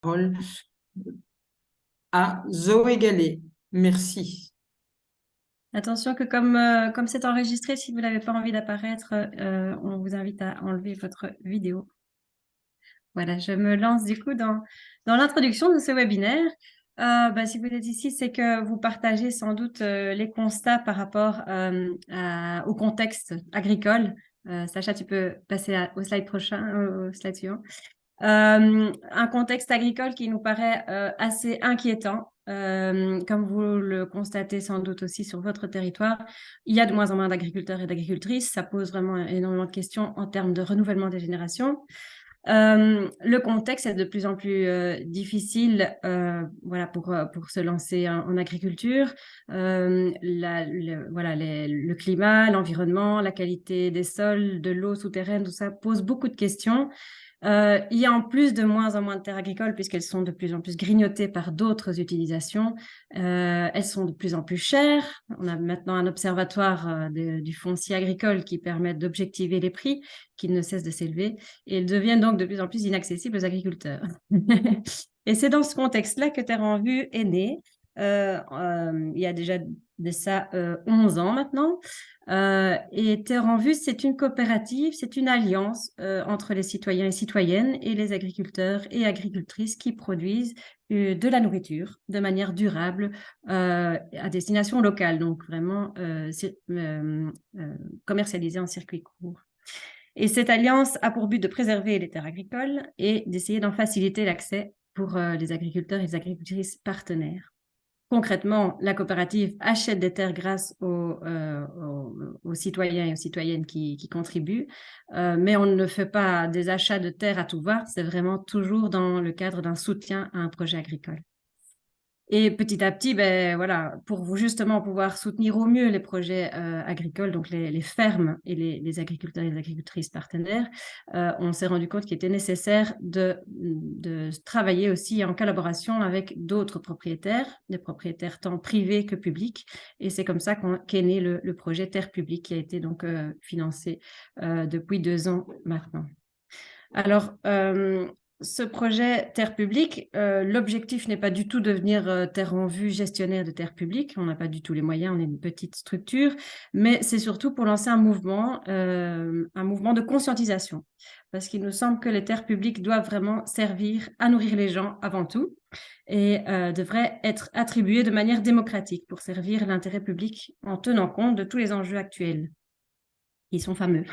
parole à Zoé Gallet. Merci. Attention que comme c'est enregistré, si vous n'avez pas envie d'apparaître, on vous invite à enlever votre vidéo. Voilà, je me lance du coup dans l'introduction de ce webinaire. Si vous êtes ici, c'est que vous partagez sans doute les constats par rapport au contexte agricole. Sacha, tu peux passer au slide prochain, au slide suivant. Un contexte agricole qui nous paraît assez inquiétant. Comme vous le constatez sans doute aussi sur votre territoire, il y a de moins en moins d'agriculteurs et d'agricultrices. Ça pose vraiment énormément de questions en termes de renouvellement des générations. Le contexte est de plus en plus difficile pour se lancer en agriculture. Le climat, l'environnement, la qualité des sols, de l'eau souterraine, tout ça pose beaucoup de questions. Il y a en plus de moins en moins de terres agricoles puisqu'elles sont de plus en plus grignotées par d'autres utilisations. Elles sont de plus en plus chères. On a maintenant un observatoire du foncier agricole qui permet d'objectiver les prix qui ne cessent de s'élever et elles deviennent donc de plus en plus inaccessibles aux agriculteurs. Et c'est dans ce contexte-là que Terre en Vue est née. Il y a déjà de ça 11 ans maintenant. Et Terre en Vue, c'est une coopérative, c'est une alliance entre les citoyens et citoyennes et les agriculteurs et agricultrices qui produisent de la nourriture de manière durable à destination locale, donc vraiment commercialisée en circuit court. Et cette alliance a pour but de préserver les terres agricoles et d'essayer d'en faciliter l'accès pour les agriculteurs et les agricultrices partenaires. Concrètement, la coopérative achète des terres grâce aux citoyens et aux citoyennes qui contribuent, mais on ne fait pas des achats de terres à tout va, c'est vraiment toujours dans le cadre d'un soutien à un projet agricole. Et petit à petit, pour vous justement pouvoir soutenir au mieux les projets agricoles, donc les fermes et les agriculteurs et les agricultrices partenaires, on s'est rendu compte qu'il était nécessaire de travailler aussi en collaboration avec d'autres propriétaires, des propriétaires tant privés que publics. Et c'est comme ça qu'est né le projet Terre publique qui a été donc financé depuis 2 ans maintenant. Alors, ce projet Terre publique, l'objectif n'est pas du tout de devenir Terre en Vue gestionnaire de terres publiques. On n'a pas du tout les moyens, on est une petite structure, mais c'est surtout pour lancer un mouvement de conscientisation. Parce qu'il nous semble que les terres publiques doivent vraiment servir à nourrir les gens avant tout et devraient être attribuées de manière démocratique pour servir l'intérêt public en tenant compte de tous les enjeux actuels. Ils sont fameux.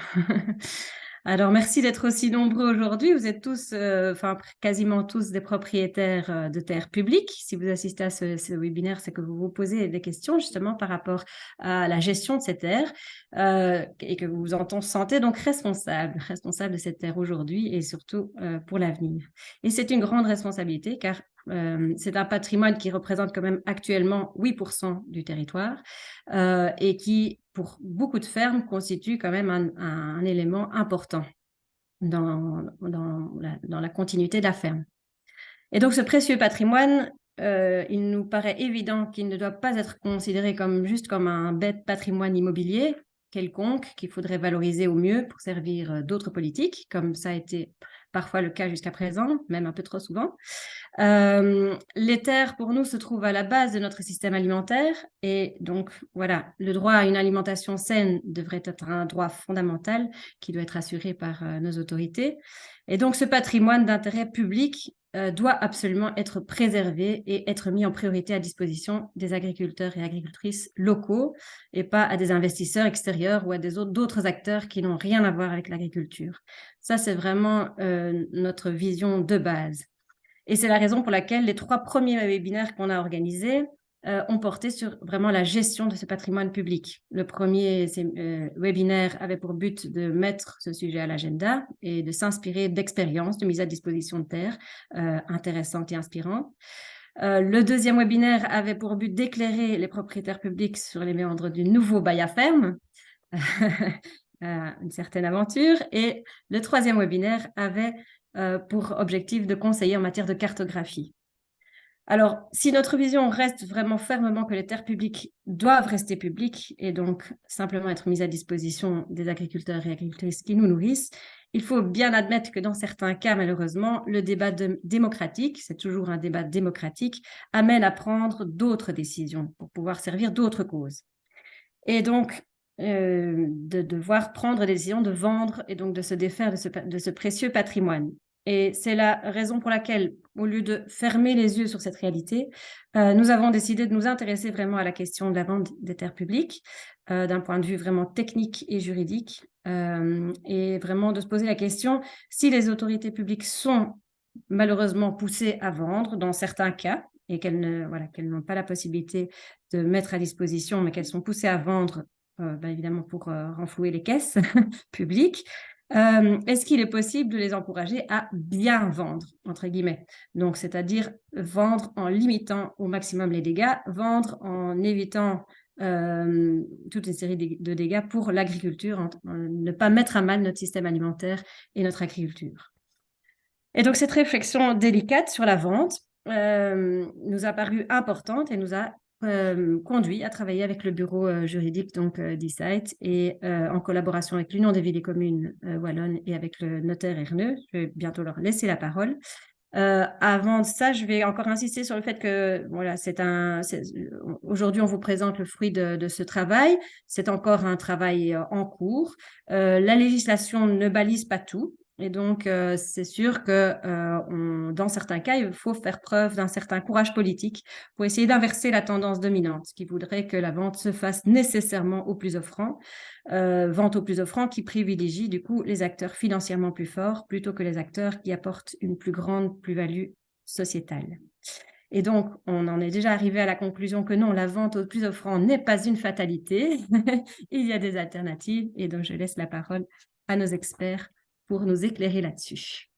Alors, merci d'être aussi nombreux aujourd'hui. Vous êtes tous, quasiment tous des propriétaires de terres publiques. Si vous assistez à ce webinaire, c'est que vous vous posez des questions justement par rapport à la gestion de ces terres et que vous vous en sentez donc responsable de cette terre aujourd'hui et surtout pour l'avenir. Et c'est une grande responsabilité car c'est un patrimoine qui représente quand même actuellement 8% du territoire et qui, pour beaucoup de fermes, constitue quand même un élément important dans la continuité de la ferme. Et donc, ce précieux patrimoine, il nous paraît évident qu'il ne doit pas être considéré juste comme un bête patrimoine immobilier quelconque qu'il faudrait valoriser au mieux pour servir d'autres politiques, comme ça a été parfois le cas jusqu'à présent, même un peu trop souvent. Les terres, pour nous, se trouvent à la base de notre système alimentaire et donc, voilà, le droit à une alimentation saine devrait être un droit fondamental qui doit être assuré par nos autorités. Et donc, ce patrimoine d'intérêt public doit absolument être préservé et être mis en priorité à disposition des agriculteurs et agricultrices locaux et pas à des investisseurs extérieurs ou à d'autres acteurs qui n'ont rien à voir avec l'agriculture. Ça, c'est vraiment notre vision de base. Et c'est la raison pour laquelle les 3 premiers webinaires qu'on a organisés ont porté sur vraiment la gestion de ce patrimoine public. Le premier webinaire avait pour but de mettre ce sujet à l'agenda et de s'inspirer d'expériences de mise à disposition de terres intéressantes et inspirantes. Le deuxième webinaire avait pour but d'éclairer les propriétaires publics sur les méandres du nouveau bail à ferme, une certaine aventure. Et le troisième webinaire avait pour objectif de conseiller en matière de cartographie. Alors, si notre vision reste vraiment fermement que les terres publiques doivent rester publiques et donc simplement être mises à disposition des agriculteurs et agricultrices qui nous nourrissent, Il faut bien admettre que dans certains cas, malheureusement, le débat démocratique, c'est toujours un débat démocratique, amène à prendre d'autres décisions pour pouvoir servir d'autres causes. Et donc, de devoir prendre des décisions de vendre et donc de se défaire de ce précieux patrimoine. Et c'est la raison pour laquelle, au lieu de fermer les yeux sur cette réalité, nous avons décidé de nous intéresser vraiment à la question de la vente des terres publiques, d'un point de vue vraiment technique et juridique, et vraiment de se poser la question si les autorités publiques sont malheureusement poussées à vendre dans certains cas, et qu'elles n'ont pas la possibilité de mettre à disposition, mais qu'elles sont poussées à vendre, évidemment pour renflouer les caisses publiques. Est-ce qu'il est possible de les encourager à bien vendre, entre guillemets? Donc, c'est-à-dire vendre en limitant au maximum les dégâts, vendre en évitant toute une série de dégâts pour l'agriculture, ne pas mettre à mal notre système alimentaire et notre agriculture. Et donc, cette réflexion délicate sur la vente nous a paru importante et nous a conduit à travailler avec le bureau juridique d'e-Site et en collaboration avec l'Union des villes et communes wallonnes et avec le notaire Erneux. Je vais bientôt leur laisser la parole. Avant ça, je vais encore insister sur le fait que voilà, aujourd'hui, on vous présente le fruit de ce travail. C'est encore un travail en cours. La législation ne balise pas tout. Et donc, c'est sûr que dans certains cas, il faut faire preuve d'un certain courage politique pour essayer d'inverser la tendance dominante, qui voudrait que la vente se fasse nécessairement au plus offrant. Vente au plus offrant qui privilégie du coup les acteurs financièrement plus forts plutôt que les acteurs qui apportent une plus grande plus-value sociétale. Et donc, on en est déjà arrivé à la conclusion que non, la vente au plus offrant n'est pas une fatalité. Il y a des alternatives et donc je laisse la parole à nos experts pour nous éclairer là-dessus.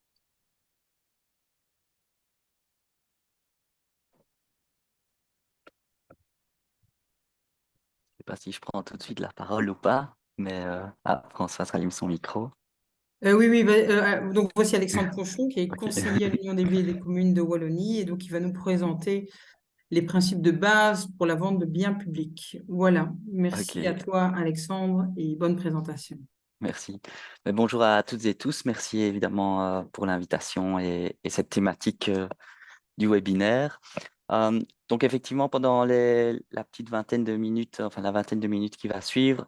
Je sais pas si je prends tout de suite la parole ou pas, mais François rallume son micro. Oui, donc voici Alexandre Pochon, qui est Ok. conseiller à l'Union des villes et des communes de Wallonie, et donc il va nous présenter les principes de base pour la vente de biens publics. Voilà, Ok, merci à toi Alexandre et bonne présentation. merci. Mais bonjour à toutes et tous. Merci évidemment pour l'invitation et cette thématique du webinaire. Donc effectivement, pendant la petite vingtaine de minutes, enfin la vingtaine de minutes qui va suivre,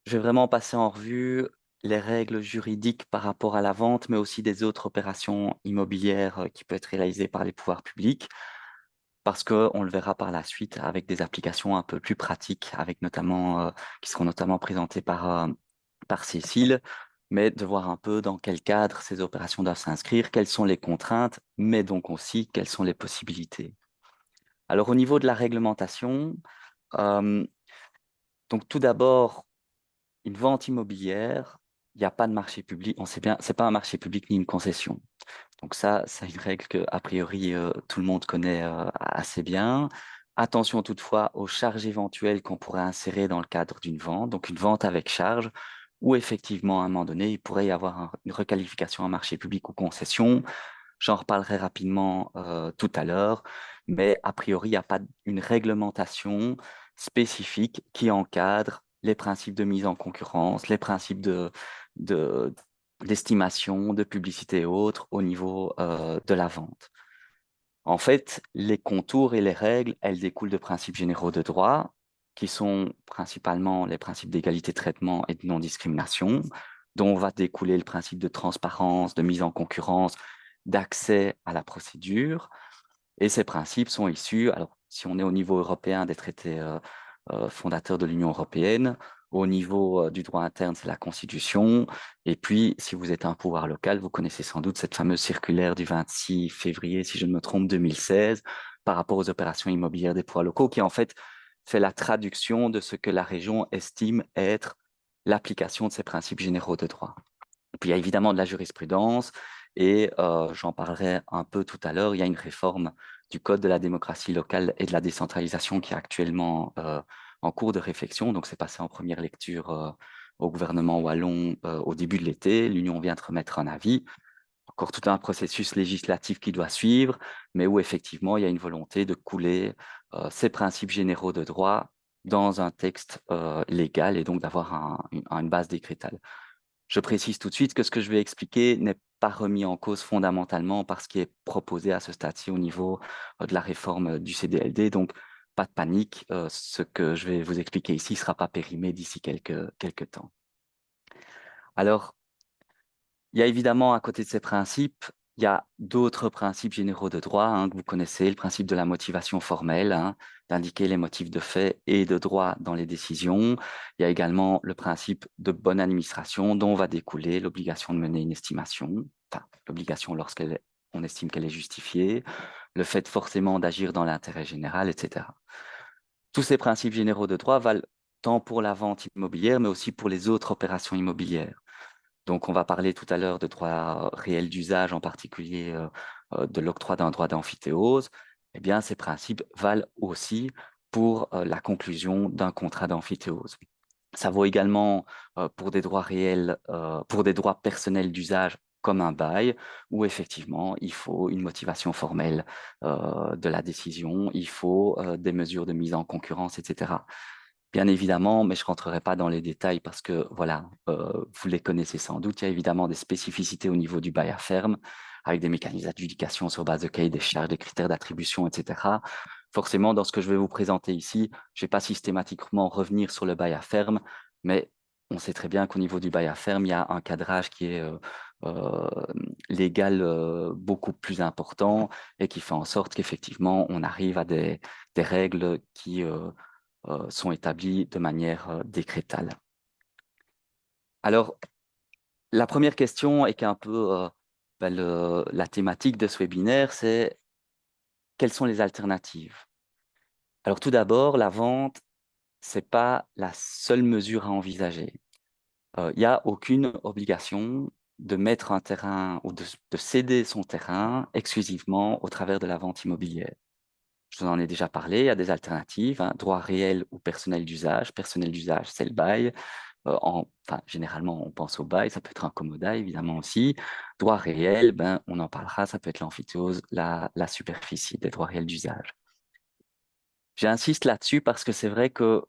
je vais vraiment passer en revue les règles juridiques par rapport à la vente, mais aussi des autres opérations immobilières qui peuvent être réalisées par les pouvoirs publics, parce qu'on le verra par la suite avec des applications un peu plus pratiques, avec notamment, qui seront notamment présentées par Cécile, mais de voir un peu dans quel cadre ces opérations doivent s'inscrire, quelles sont les contraintes, mais donc aussi quelles sont les possibilités. Alors au niveau de la réglementation, euh, donc tout d'abord, une vente immobilière, il n'y a pas de marché public, on sait bien, c'est pas un marché public ni une concession. Donc ça, c'est une règle que, a priori, tout le monde connaît assez bien. Attention toutefois aux charges éventuelles qu'on pourrait insérer dans le cadre d'une vente, donc une vente avec charge, où effectivement, à un moment donné, il pourrait y avoir une requalification en marché public ou concession. J'en reparlerai rapidement tout à l'heure, mais a priori, il n'y a pas une réglementation spécifique qui encadre les principes de mise en concurrence, les principes de, d'estimation, de publicité et autres au niveau de la vente. En fait, les contours et les règles, elles découlent de principes généraux de droit, qui sont principalement les principes d'égalité de traitement et de non-discrimination, dont va découler le principe de transparence, de mise en concurrence, d'accès à la procédure. Et ces principes sont issus, alors si on est au niveau européen, des traités fondateurs de l'Union européenne, au niveau du droit interne, c'est la Constitution. Et puis, si vous êtes un pouvoir local, vous connaissez sans doute cette fameuse circulaire du 26 février, si je ne me trompe, 2016, par rapport aux opérations immobilières des pouvoirs locaux, qui en fait fait la traduction de ce que la région estime être l'application de ces principes généraux de droit. Et puis, il y a évidemment de la jurisprudence, et j'en parlerai un peu tout à l'heure. Il y a une réforme du Code de la démocratie locale et de la décentralisation qui est actuellement en cours de réflexion. Donc, c'est passé en première lecture au gouvernement wallon au début de l'été. L'Union vient de remettre un avis. Encore tout un processus législatif qui doit suivre, mais où effectivement, il y a une volonté de couler ces principes généraux de droit dans un texte légal et donc d'avoir une base décrétale. Je précise tout de suite que ce que je vais expliquer n'est pas remis en cause fondamentalement par ce qui est proposé à ce stade-ci au niveau de la réforme du CDLD. Donc, pas de panique, ce que je vais vous expliquer ici ne sera pas périmé d'ici quelques temps. Alors, il y a évidemment, à côté de ces principes, il y a d'autres principes généraux de droit hein, que vous connaissez, le principe de la motivation formelle, hein, d'indiquer les motifs de fait et de droit dans les décisions. Il y a également le principe de bonne administration dont va découler l'obligation de mener une estimation, enfin, l'obligation lorsqu'on estime qu'elle est justifiée, le fait forcément d'agir dans l'intérêt général, etc. Tous ces principes généraux de droit valent tant pour la vente immobilière, mais aussi pour les autres opérations immobilières. Donc, on va parler tout à l'heure de droit réel d'usage, en particulier de l'octroi d'un droit d'amphithéose. Eh bien, ces principes valent aussi pour la conclusion d'un contrat d'amphithéose. Ça vaut également pour des droits réels, pour des droits personnels d'usage comme un bail, où effectivement, il faut une motivation formelle de la décision, il faut des mesures de mise en concurrence, etc. Bien évidemment, mais je ne rentrerai pas dans les détails parce que, voilà, vous les connaissez sans doute. Il y a évidemment des spécificités au niveau du bail à ferme, avec des mécanismes d'adjudication sur base de cahier des charges, des critères d'attribution, etc. Forcément, dans ce que je vais vous présenter ici, je ne vais pas systématiquement revenir sur le bail à ferme, mais on sait très bien qu'au niveau du bail à ferme, il y a un cadrage qui est euh, légal beaucoup plus important et qui fait en sorte qu'effectivement, on arrive à des règles qui sont établies de manière décrétale. Alors, la première question et qui est un peu la thématique de ce webinaire, c'est quelles sont les alternatives? Alors, tout d'abord, la vente, ce n'est pas la seule mesure à envisager. Il n'y a aucune obligation de mettre un terrain ou de céder son terrain exclusivement au travers de la vente immobilière. Je vous en ai déjà parlé, il y a des alternatives, hein, droit réel ou personnel d'usage. Personnel d'usage, c'est le bail. Enfin, généralement, on pense au bail, ça peut être un commodat, évidemment aussi. Droit réel, ben, on en parlera, ça peut être l'amphithéose, la superficie des droits réels d'usage. J'insiste là-dessus parce que c'est vrai que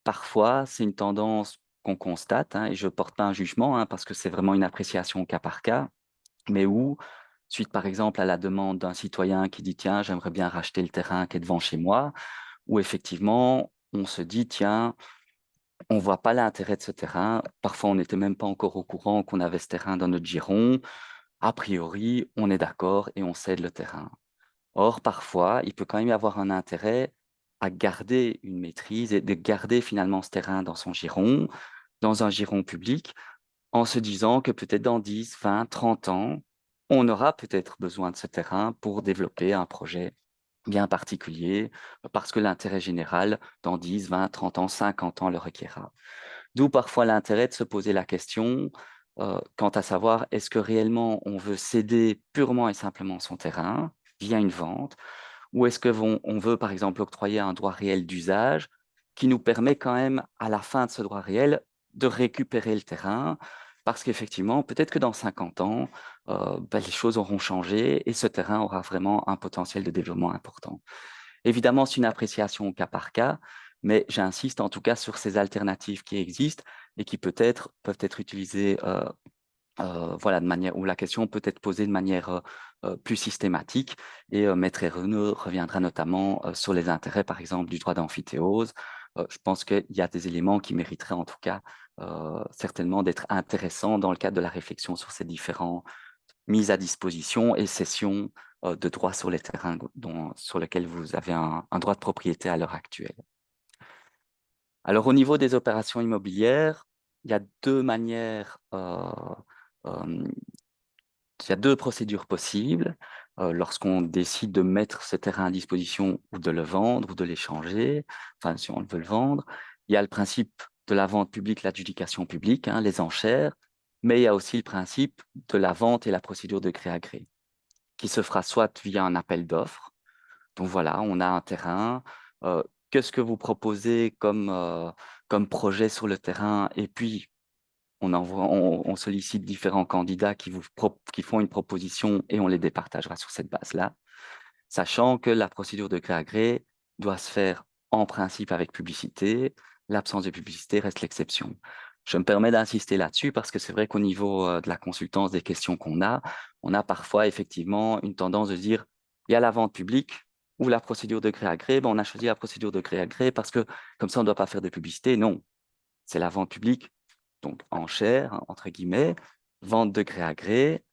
parfois, c'est une tendance qu'on constate, hein, et je ne porte pas un jugement, hein, parce que c'est vraiment une appréciation au cas par cas, mais où, suite par exemple à la demande d'un citoyen qui dit, tiens, j'aimerais bien racheter le terrain qui est devant chez moi, où effectivement, on se dit, tiens, on ne voit pas l'intérêt de ce terrain. Parfois, on n'était même pas encore au courant qu'on avait ce terrain dans notre giron. A priori, on est d'accord et on cède le terrain. Or, parfois, il peut quand même y avoir un intérêt à garder une maîtrise et de garder finalement ce terrain dans son giron, dans un giron public, en se disant que peut-être dans 10, 20, 30 ans, on aura peut-être besoin de ce terrain pour développer un projet bien particulier, parce que l'intérêt général, dans 10, 20, 30 ans, 50 ans, le requiera. D'où parfois l'intérêt de se poser la question quant à savoir est-ce que réellement on veut céder purement et simplement son terrain via une vente, ou est-ce que on veut par exemple octroyer un droit réel d'usage qui nous permet quand même à la fin de ce droit réel de récupérer le terrain, parce qu'effectivement, peut-être que dans 50 ans, ben, les choses auront changé et ce terrain aura vraiment un potentiel de développement important. Évidemment, c'est une appréciation au cas par cas, mais j'insiste en tout cas sur ces alternatives qui existent et qui peut-être peuvent être utilisées voilà, de manière où la question peut être posée de manière plus systématique. Et Maître Renaud reviendra notamment sur les intérêts, par exemple, du droit d'amphithéose. Je pense qu'il y a des éléments qui mériteraient en tout cas certainement d'être intéressants dans le cadre de la réflexion sur ces différents mises à disposition et cession de droits sur les terrains sur lesquels vous avez un droit de propriété à l'heure actuelle. Alors, au niveau des opérations immobilières, il y a deux manières, il y a deux procédures possibles lorsqu'on décide de mettre ce terrain à disposition ou de le vendre ou de l'échanger, enfin, si on veut le vendre. Il y a le principe de la vente publique, l'adjudication publique, hein, les enchères, mais il y a aussi le principe de la vente et la procédure de gré à gré, qui se fera soit via un appel d'offres. Donc voilà, on a un terrain. Qu'est-ce que vous proposez comme projet sur le terrain? Et puis, on sollicite différents candidats qui font une proposition et on les départagera sur cette base-là, sachant que la procédure de gré à gré doit se faire en principe avec publicité. L'absence de publicité reste l'exception. Je me permets d'insister là-dessus parce que c'est vrai qu'au niveau de la consultance des questions qu'on a, on a parfois effectivement une tendance de dire il y a la vente publique ou la procédure de gré à gré. Ben, on a choisi la procédure de gré à gré parce que comme ça, on ne doit pas faire de publicité. Non, c'est la vente publique, donc enchère, hein, entre guillemets, vente de gré à gré,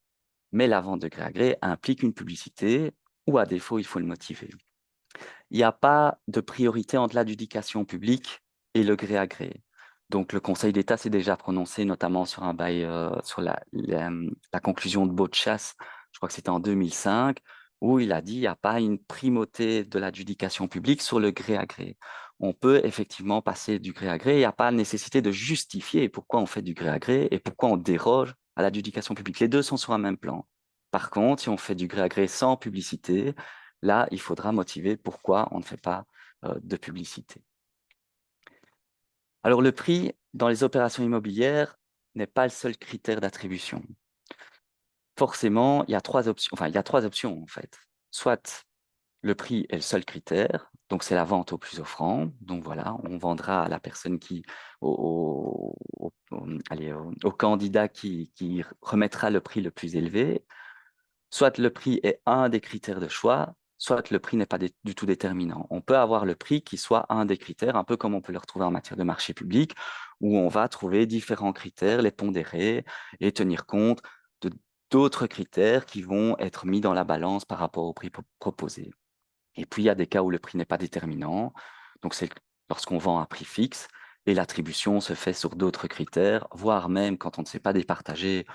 mais la vente de gré à gré implique une publicité ou à défaut, il faut le motiver. Il n'y a pas de priorité entre l'adjudication publique et le gré à gré. Donc, le Conseil d'État s'est déjà prononcé, notamment sur un bail, sur la conclusion de Baud de Chasse, je crois que c'était en 2005, où il a dit qu'il n'y a pas une primauté de l'adjudication publique sur le gré à gré. On peut effectivement passer du gré à gré, il n'y a pas nécessité de justifier pourquoi on fait du gré à gré et pourquoi on déroge à l'adjudication publique. Les deux sont sur un même plan. Par contre, si on fait du gré à gré sans publicité, là, il faudra motiver pourquoi on ne fait pas de publicité. Alors, le prix dans les opérations immobilières n'est pas le seul critère d'attribution. Forcément, il y a trois options, en fait. Soit le prix est le seul critère, donc c'est la vente au plus offrant. Donc voilà, on vendra à la personne au candidat qui remettra le prix le plus élevé. Soit le prix est un des critères de choix, soit le prix n'est pas du tout déterminant. On peut avoir le prix qui soit un des critères, un peu comme on peut le retrouver en matière de marché public, où on va trouver différents critères, les pondérer et tenir compte de d'autres critères qui vont être mis dans la balance par rapport au prix proposé. Et puis, il y a des cas où le prix n'est pas déterminant. Donc, c'est lorsqu'on vend à prix fixe et l'attribution se fait sur d'autres critères, voire même quand on ne sait pas départager.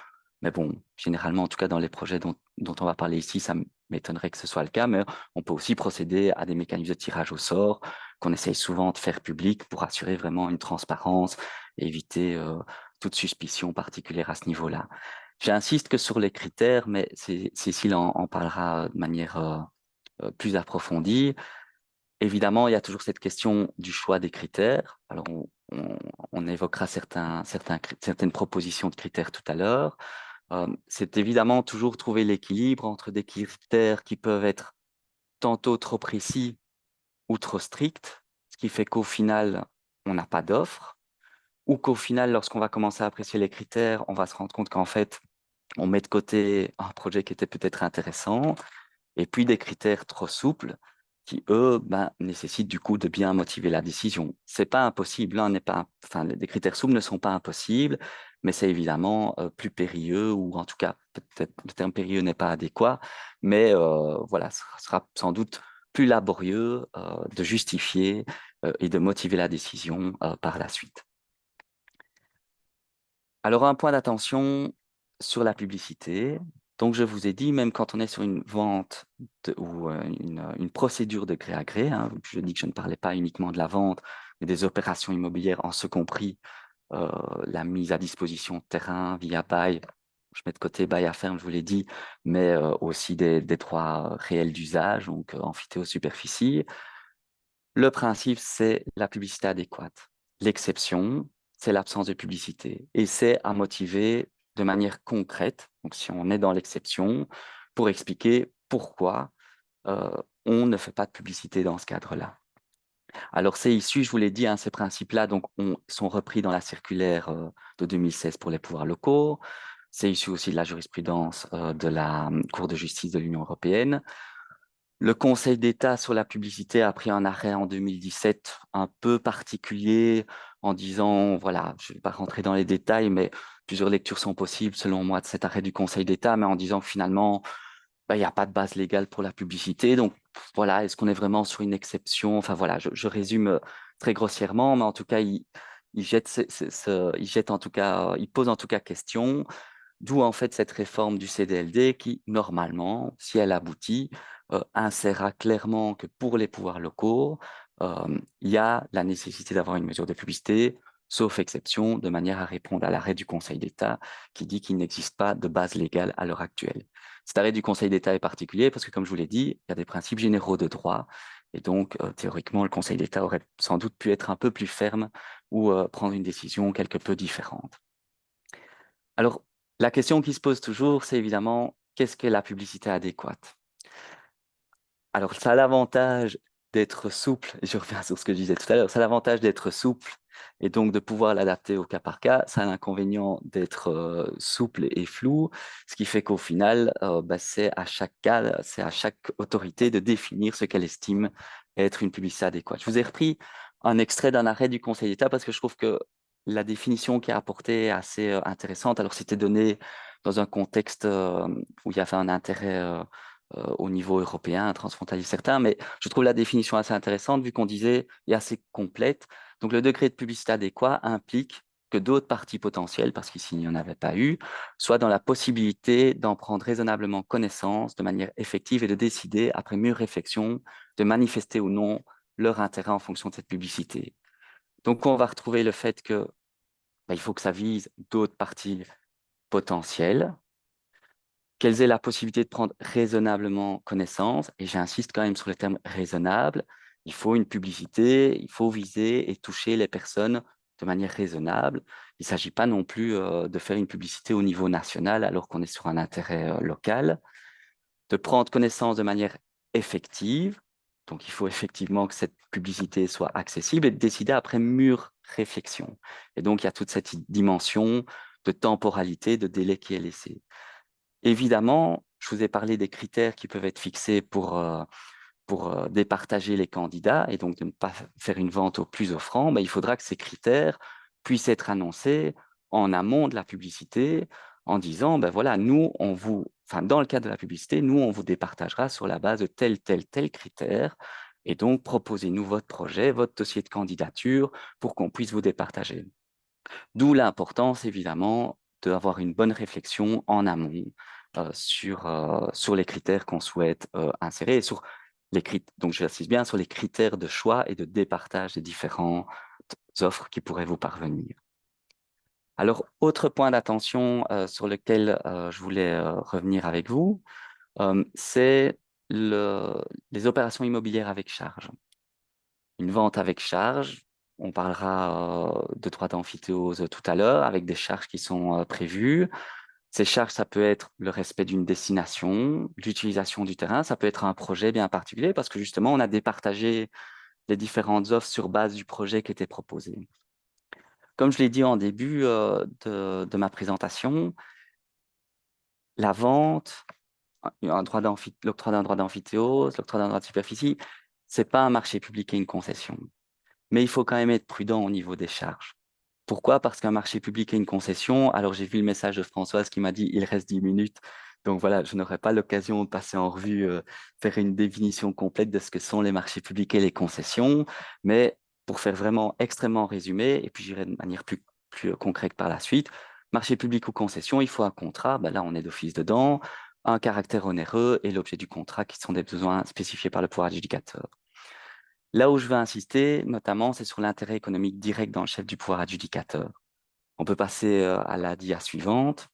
Mais bon, généralement, en tout cas dans les projets dont on va parler ici, ça m'étonnerait que ce soit le cas, mais on peut aussi procéder à des mécanismes de tirage au sort qu'on essaye souvent de faire public pour assurer vraiment une transparence et éviter toute suspicion particulière à ce niveau-là. J'insiste que sur les critères, mais Cécile en parlera de manière plus approfondie. Évidemment, il y a toujours cette question du choix des critères. Alors, on évoquera certaines propositions de critères tout à l'heure. C'est évidemment toujours trouver l'équilibre entre des critères qui peuvent être tantôt trop précis ou trop stricts, ce qui fait qu'au final, on n'a pas d'offre, ou qu'au final, lorsqu'on va commencer à apprécier les critères, on va se rendre compte qu'en fait, on met de côté un projet qui était peut-être intéressant, et puis des critères trop souples qui, eux, nécessitent du coup de bien motiver la décision. C'est pas impossible, hein, des critères souples ne sont pas impossibles, mais c'est évidemment plus périlleux, ou en tout cas, peut-être le terme périlleux n'est pas adéquat, mais voilà, ce sera sans doute plus laborieux de justifier et de motiver la décision par la suite. Alors, un point d'attention sur la publicité. Donc, je vous ai dit, même quand on est sur une vente ou une procédure de gré à gré, hein, je dis que je ne parlais pas uniquement de la vente, mais des opérations immobilières, en ce compris la mise à disposition de terrain via bail. Je mets de côté bail à ferme, je vous l'ai dit, mais aussi des droits réels d'usage, donc amphithéosuperficie. Le principe, c'est la publicité adéquate. L'exception, c'est l'absence de publicité. Et c'est à motiver de manière concrète, donc si on est dans l'exception, pour expliquer pourquoi on ne fait pas de publicité dans ce cadre-là. Alors, c'est issu, je vous l'ai dit, hein, ces principes-là sont repris dans la circulaire de 2016 pour les pouvoirs locaux. C'est issu aussi de la jurisprudence de la Cour de justice de l'Union européenne. Le Conseil d'État sur la publicité a pris un arrêt en 2017 un peu particulier en disant, voilà, je ne vais pas rentrer dans les détails, mais plusieurs lectures sont possibles selon moi de cet arrêt du Conseil d'État, mais en disant que finalement, il n'y a pas de base légale pour la publicité. Donc voilà, est-ce qu'on est vraiment sur une exception? Enfin voilà, je résume très grossièrement, mais en tout cas, il pose en tout cas question. D'où en fait cette réforme du CDLD qui, normalement, si elle aboutit, insérera clairement que pour les pouvoirs locaux, il y a la nécessité d'avoir une mesure de publicité, sauf exception, de manière à répondre à l'arrêt du Conseil d'État qui dit qu'il n'existe pas de base légale à l'heure actuelle. Cet arrêt du Conseil d'État est particulier parce que, comme je vous l'ai dit, il y a des principes généraux de droit et donc, théoriquement, le Conseil d'État aurait sans doute pu être un peu plus ferme ou prendre une décision quelque peu différente. Alors, la question qui se pose toujours, c'est évidemment, qu'est-ce que la publicité adéquate? Alors, ça a l'avantage d'être souple, et je reviens sur ce que je disais tout à l'heure, ça a l'avantage d'être souple et donc de pouvoir l'adapter au cas par cas, ça a l'inconvénient d'être souple et flou, ce qui fait qu'au final, c'est à chaque cas, c'est à chaque autorité de définir ce qu'elle estime être une publicité adéquate. Je vous ai repris un extrait d'un arrêt du Conseil d'État parce que je trouve que la définition qui est apportée est assez intéressante. Alors, c'était donné dans un contexte où il y avait un intérêt au niveau européen, transfrontalier certain, mais je trouve la définition assez intéressante vu qu'on disait et assez complète. Donc, le degré de publicité adéquat implique que d'autres parties potentielles, parce qu'ici il n'y en avait pas eu, soient dans la possibilité d'en prendre raisonnablement connaissance de manière effective et de décider, après mûre réflexion, de manifester ou non leur intérêt en fonction de cette publicité. Donc, on va retrouver le fait que il faut que ça vise d'autres parties potentielles, qu'elles aient la possibilité de prendre raisonnablement connaissance, et j'insiste quand même sur le terme raisonnable, il faut une publicité, il faut viser et toucher les personnes de manière raisonnable. Il ne s'agit pas non plus de faire une publicité au niveau national alors qu'on est sur un intérêt local, de prendre connaissance de manière effective, donc il faut effectivement que cette publicité soit accessible et de décider après mûre réflexion. Et donc il y a toute cette dimension de temporalité, de délai qui est laissé. Évidemment, je vous ai parlé des critères qui peuvent être fixés pour départager les candidats et donc de ne pas faire une vente au plus offrant. Il faudra que ces critères puissent être annoncés en amont de la publicité en disant, voilà, nous, dans le cadre de la publicité, nous, on vous départagera sur la base de tel critère. Et donc, proposez-nous votre projet, votre dossier de candidature pour qu'on puisse vous départager. D'où l'importance, évidemment, d'avoir une bonne réflexion en amont sur les critères qu'on souhaite insérer et sur donc j'insiste bien sur les critères de choix et de départage des différentes offres qui pourraient vous parvenir. Alors, autre point d'attention sur lequel je voulais revenir avec vous, c'est les opérations immobilières avec charge. Une vente avec charge, on parlera de droits d'amphithéose tout à l'heure, avec des charges qui sont prévues. Ces charges, ça peut être le respect d'une destination, l'utilisation du terrain, ça peut être un projet bien particulier, parce que justement, on a départagé les différentes offres sur base du projet qui était proposé. Comme je l'ai dit en début de ma présentation, la vente, l'octroi d'un droit d'amphithéose, l'octroi d'un droit de superficie, ce n'est pas un marché public et une concession. Mais il faut quand même être prudent au niveau des charges. Pourquoi? Parce qu'un marché public et une concession, alors j'ai vu le message de Françoise qui m'a dit il reste 10 minutes. Donc voilà, je n'aurai pas l'occasion de passer en revue, faire une définition complète de ce que sont les marchés publics et les concessions. Mais pour faire vraiment extrêmement résumé, et puis j'irai de manière plus concrète par la suite, marché public ou concession, il faut un contrat. Là, on est d'office dedans, un caractère onéreux et l'objet du contrat qui sont des besoins spécifiés par le pouvoir adjudicateur. Là où je veux insister, notamment, c'est sur l'intérêt économique direct dans le chef du pouvoir adjudicateur. On peut passer à la dia suivante.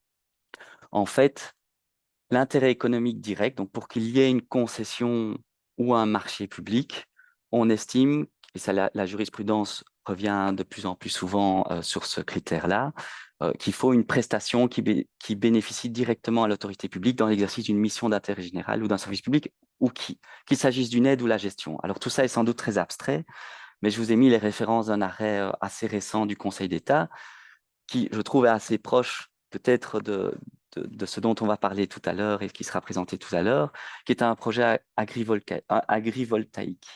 En fait, l'intérêt économique direct, donc pour qu'il y ait une concession ou un marché public, on estime, et ça, la jurisprudence revient de plus en plus souvent sur ce critère-là, qu'il faut une prestation qui bénéficie directement à l'autorité publique dans l'exercice d'une mission d'intérêt général ou d'un service public, ou qu'il s'agisse d'une aide ou la gestion. Alors tout ça est sans doute très abstrait, mais je vous ai mis les références d'un arrêt assez récent du Conseil d'État qui, je trouve, est assez proche peut-être de ce dont on va parler tout à l'heure et qui sera présenté tout à l'heure, qui est un projet agrivoltaïque.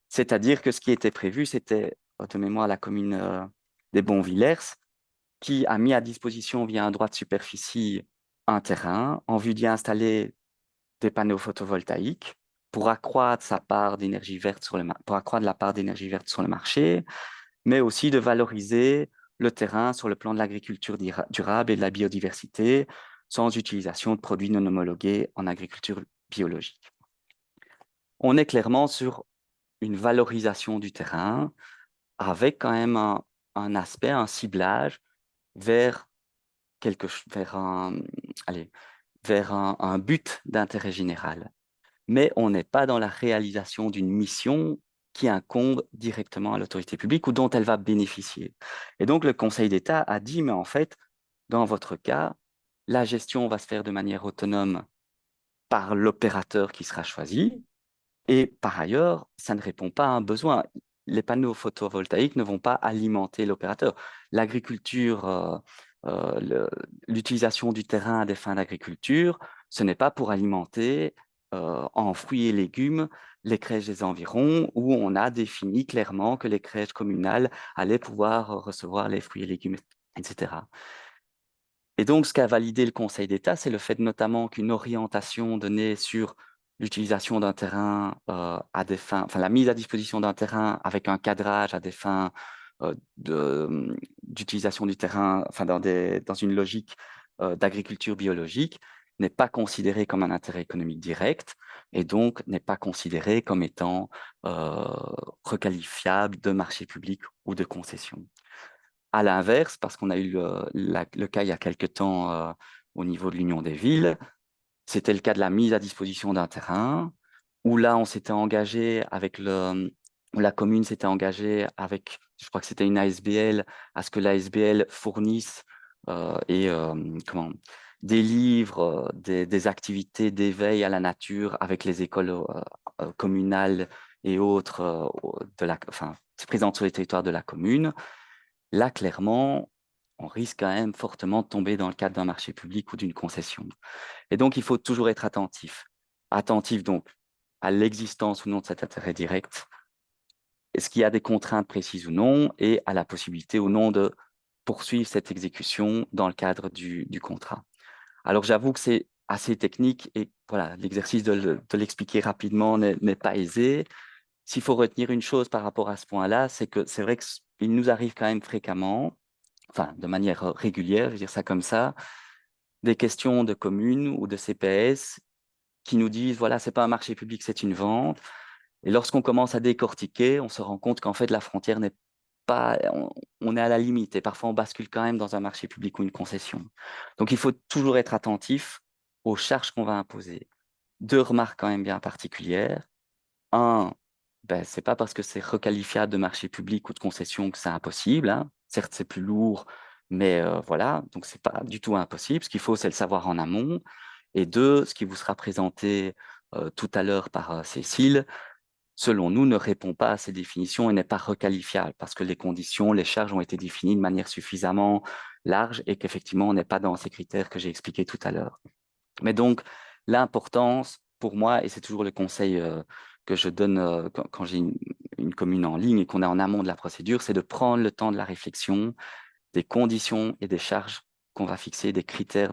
C'est-à-dire que ce qui était prévu, c'était, de mémoire, la commune des Bonvillers, qui a mis à disposition via un droit de superficie un terrain en vue d'y installer des panneaux photovoltaïques pour accroître sa part d'énergie verte pour accroître la part d'énergie verte sur le marché, mais aussi de valoriser le terrain sur le plan de l'agriculture durable et de la biodiversité, sans utilisation de produits non homologués en agriculture biologique. On est clairement sur une valorisation du terrain avec quand même un aspect, un ciblage vers un but d'intérêt général. Mais on n'est pas dans la réalisation d'une mission qui incombe directement à l'autorité publique ou dont elle va bénéficier. Et donc, le Conseil d'État a dit, mais en fait, dans votre cas, la gestion va se faire de manière autonome par l'opérateur qui sera choisi. Et par ailleurs, ça ne répond pas à un besoin. Les panneaux photovoltaïques ne vont pas alimenter l'opérateur. L'agriculture, l'utilisation du terrain à des fins d'agriculture, ce n'est pas pour alimenter en fruits et légumes les crèches des environs où on a défini clairement que les crèches communales allaient pouvoir recevoir les fruits et légumes, etc. Et donc, ce qu'a validé le Conseil d'État, c'est le fait notamment qu'une orientation donnée sur l'utilisation d'un terrain à des fins, enfin la mise à disposition d'un terrain avec un cadrage à des fins d'utilisation du terrain, enfin dans une logique d'agriculture biologique, n'est pas considérée comme un intérêt économique direct et donc n'est pas considérée comme étant requalifiable de marché public ou de concession. À l'inverse, parce qu'on a eu le cas il y a quelque temps au niveau de l'Union des villes, c'était le cas de la mise à disposition d'un terrain, où là, on s'était engagé avec où la commune s'était engagée avec, je crois que c'était une ASBL, à ce que l'ASBL fournisse comment, délivre des activités d'éveil à la nature avec les écoles communales et autres enfin, présentes sur les territoires de la commune. Là, clairement, on risque quand même fortement de tomber dans le cadre d'un marché public ou d'une concession. Et donc, il faut toujours être attentif. Attentif donc à l'existence ou non de cet intérêt direct. Est-ce qu'il y a des contraintes précises ou non et à la possibilité ou non de poursuivre cette exécution dans le cadre du contrat. Alors, j'avoue que c'est assez technique et voilà, l'exercice de l'expliquer rapidement n'est pas aisé. S'il faut retenir une chose par rapport à ce point-là, c'est que c'est vrai qu'il nous arrive quand même fréquemment, enfin de manière régulière, je veux dire ça comme ça, des questions de communes ou de CPS qui nous disent, voilà, c'est pas un marché public, c'est une vente. Et lorsqu'on commence à décortiquer, on se rend compte qu'en fait, la frontière n'est pas, on est à la limite et parfois on bascule quand même dans un marché public ou une concession. Donc, il faut toujours être attentif aux charges qu'on va imposer. Deux remarques quand même bien particulières. Un, ben, c'est pas parce que c'est requalifiable de marché public ou de concession que c'est impossible, hein. Certes, c'est plus lourd, mais voilà, donc c'est pas du tout impossible. Ce qu'il faut, c'est le savoir en amont. Et deux, ce qui vous sera présenté tout à l'heure par Cécile, selon nous, ne répond pas à ces définitions et n'est pas requalifiable parce que les conditions, les charges ont été définies de manière suffisamment large et qu'effectivement, on n'est pas dans ces critères que j'ai expliqués tout à l'heure. Mais donc, l'importance pour moi, et c'est toujours le conseil que je donne quand j'ai une commune en ligne et qu'on est en amont de la procédure, c'est de prendre le temps de la réflexion, des conditions et des charges qu'on va fixer, des critères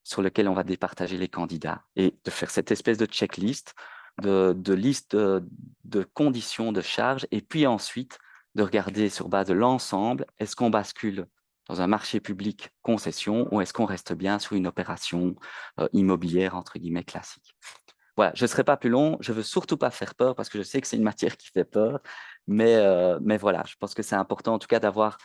sur lesquels on va départager les candidats et de faire cette espèce de checklist, de liste de conditions, de charges, et puis ensuite de regarder sur base de l'ensemble, est-ce qu'on bascule dans un marché public concession ou est-ce qu'on reste bien sur une opération immobilière, entre guillemets, classique. Voilà, je ne serai pas plus long, je ne veux surtout pas faire peur parce que je sais que c'est une matière qui fait peur, mais voilà, je pense que c'est important en tout cas d'avoir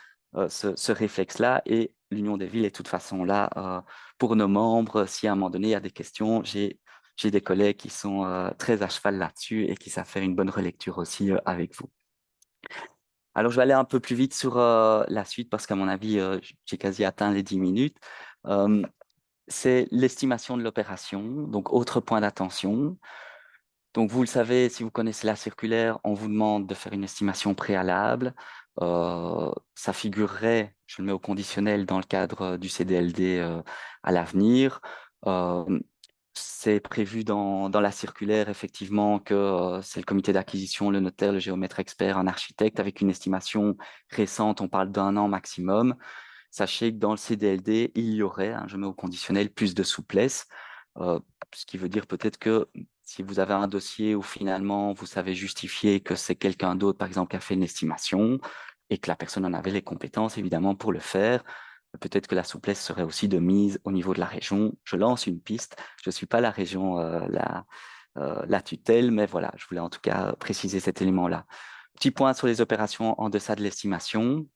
ce réflexe-là et l'Union des villes est de toute façon là pour nos membres. Si à un moment donné il y a des questions, j'ai des collègues qui sont très à cheval là-dessus et qui savent faire une bonne relecture aussi avec vous. Alors, je vais aller un peu plus vite sur la suite parce qu'à mon avis, j'ai quasi atteint les 10 minutes. C'est l'estimation de l'opération, donc autre point d'attention. Donc, vous le savez, si vous connaissez la circulaire, on vous demande de faire une estimation préalable. Ça figurerait, je le mets au conditionnel, dans le cadre du CDLD à l'avenir. C'est prévu dans la circulaire, effectivement, que c'est le comité d'acquisition, le notaire, le géomètre expert, un architecte, avec une estimation récente, on parle d'1 an maximum. Sachez que dans le CDLD, il y aurait, hein, je mets au conditionnel, plus de souplesse, ce qui veut dire peut-être que si vous avez un dossier où finalement vous savez justifier que c'est quelqu'un d'autre, par exemple, qui a fait une estimation et que la personne en avait les compétences, évidemment, pour le faire, peut-être que la souplesse serait aussi de mise au niveau de la région. Je lance une piste. Je ne suis pas la région, la tutelle, mais voilà, je voulais en tout cas préciser cet élément-là. Petit point sur les opérations en deçà de l'estimation.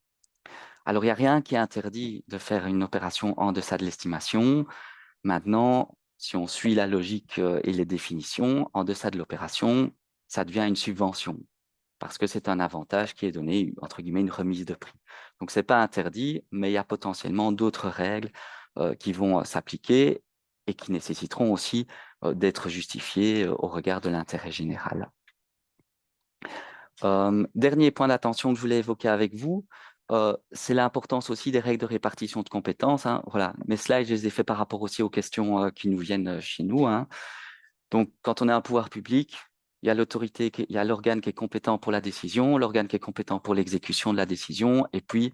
Alors, il n'y a rien qui interdit de faire une opération en deçà de l'estimation. Maintenant, si on suit la logique et les définitions, en deçà de l'opération, ça devient une subvention parce que c'est un avantage qui est donné, entre guillemets, une remise de prix. Donc, ce n'est pas interdit, mais il y a potentiellement d'autres règles qui vont s'appliquer et qui nécessiteront aussi d'être justifié au regard de l'intérêt général. Dernier point d'attention que je voulais évoquer avec vous, c'est l'importance aussi des règles de répartition de compétences, hein. Voilà, mes slides, je les ai faits par rapport aussi aux questions qui nous viennent chez nous, hein. Donc, quand on a un pouvoir public, il y a l'autorité, il y a l'organe qui est compétent pour la décision, l'organe qui est compétent pour l'exécution de la décision, et puis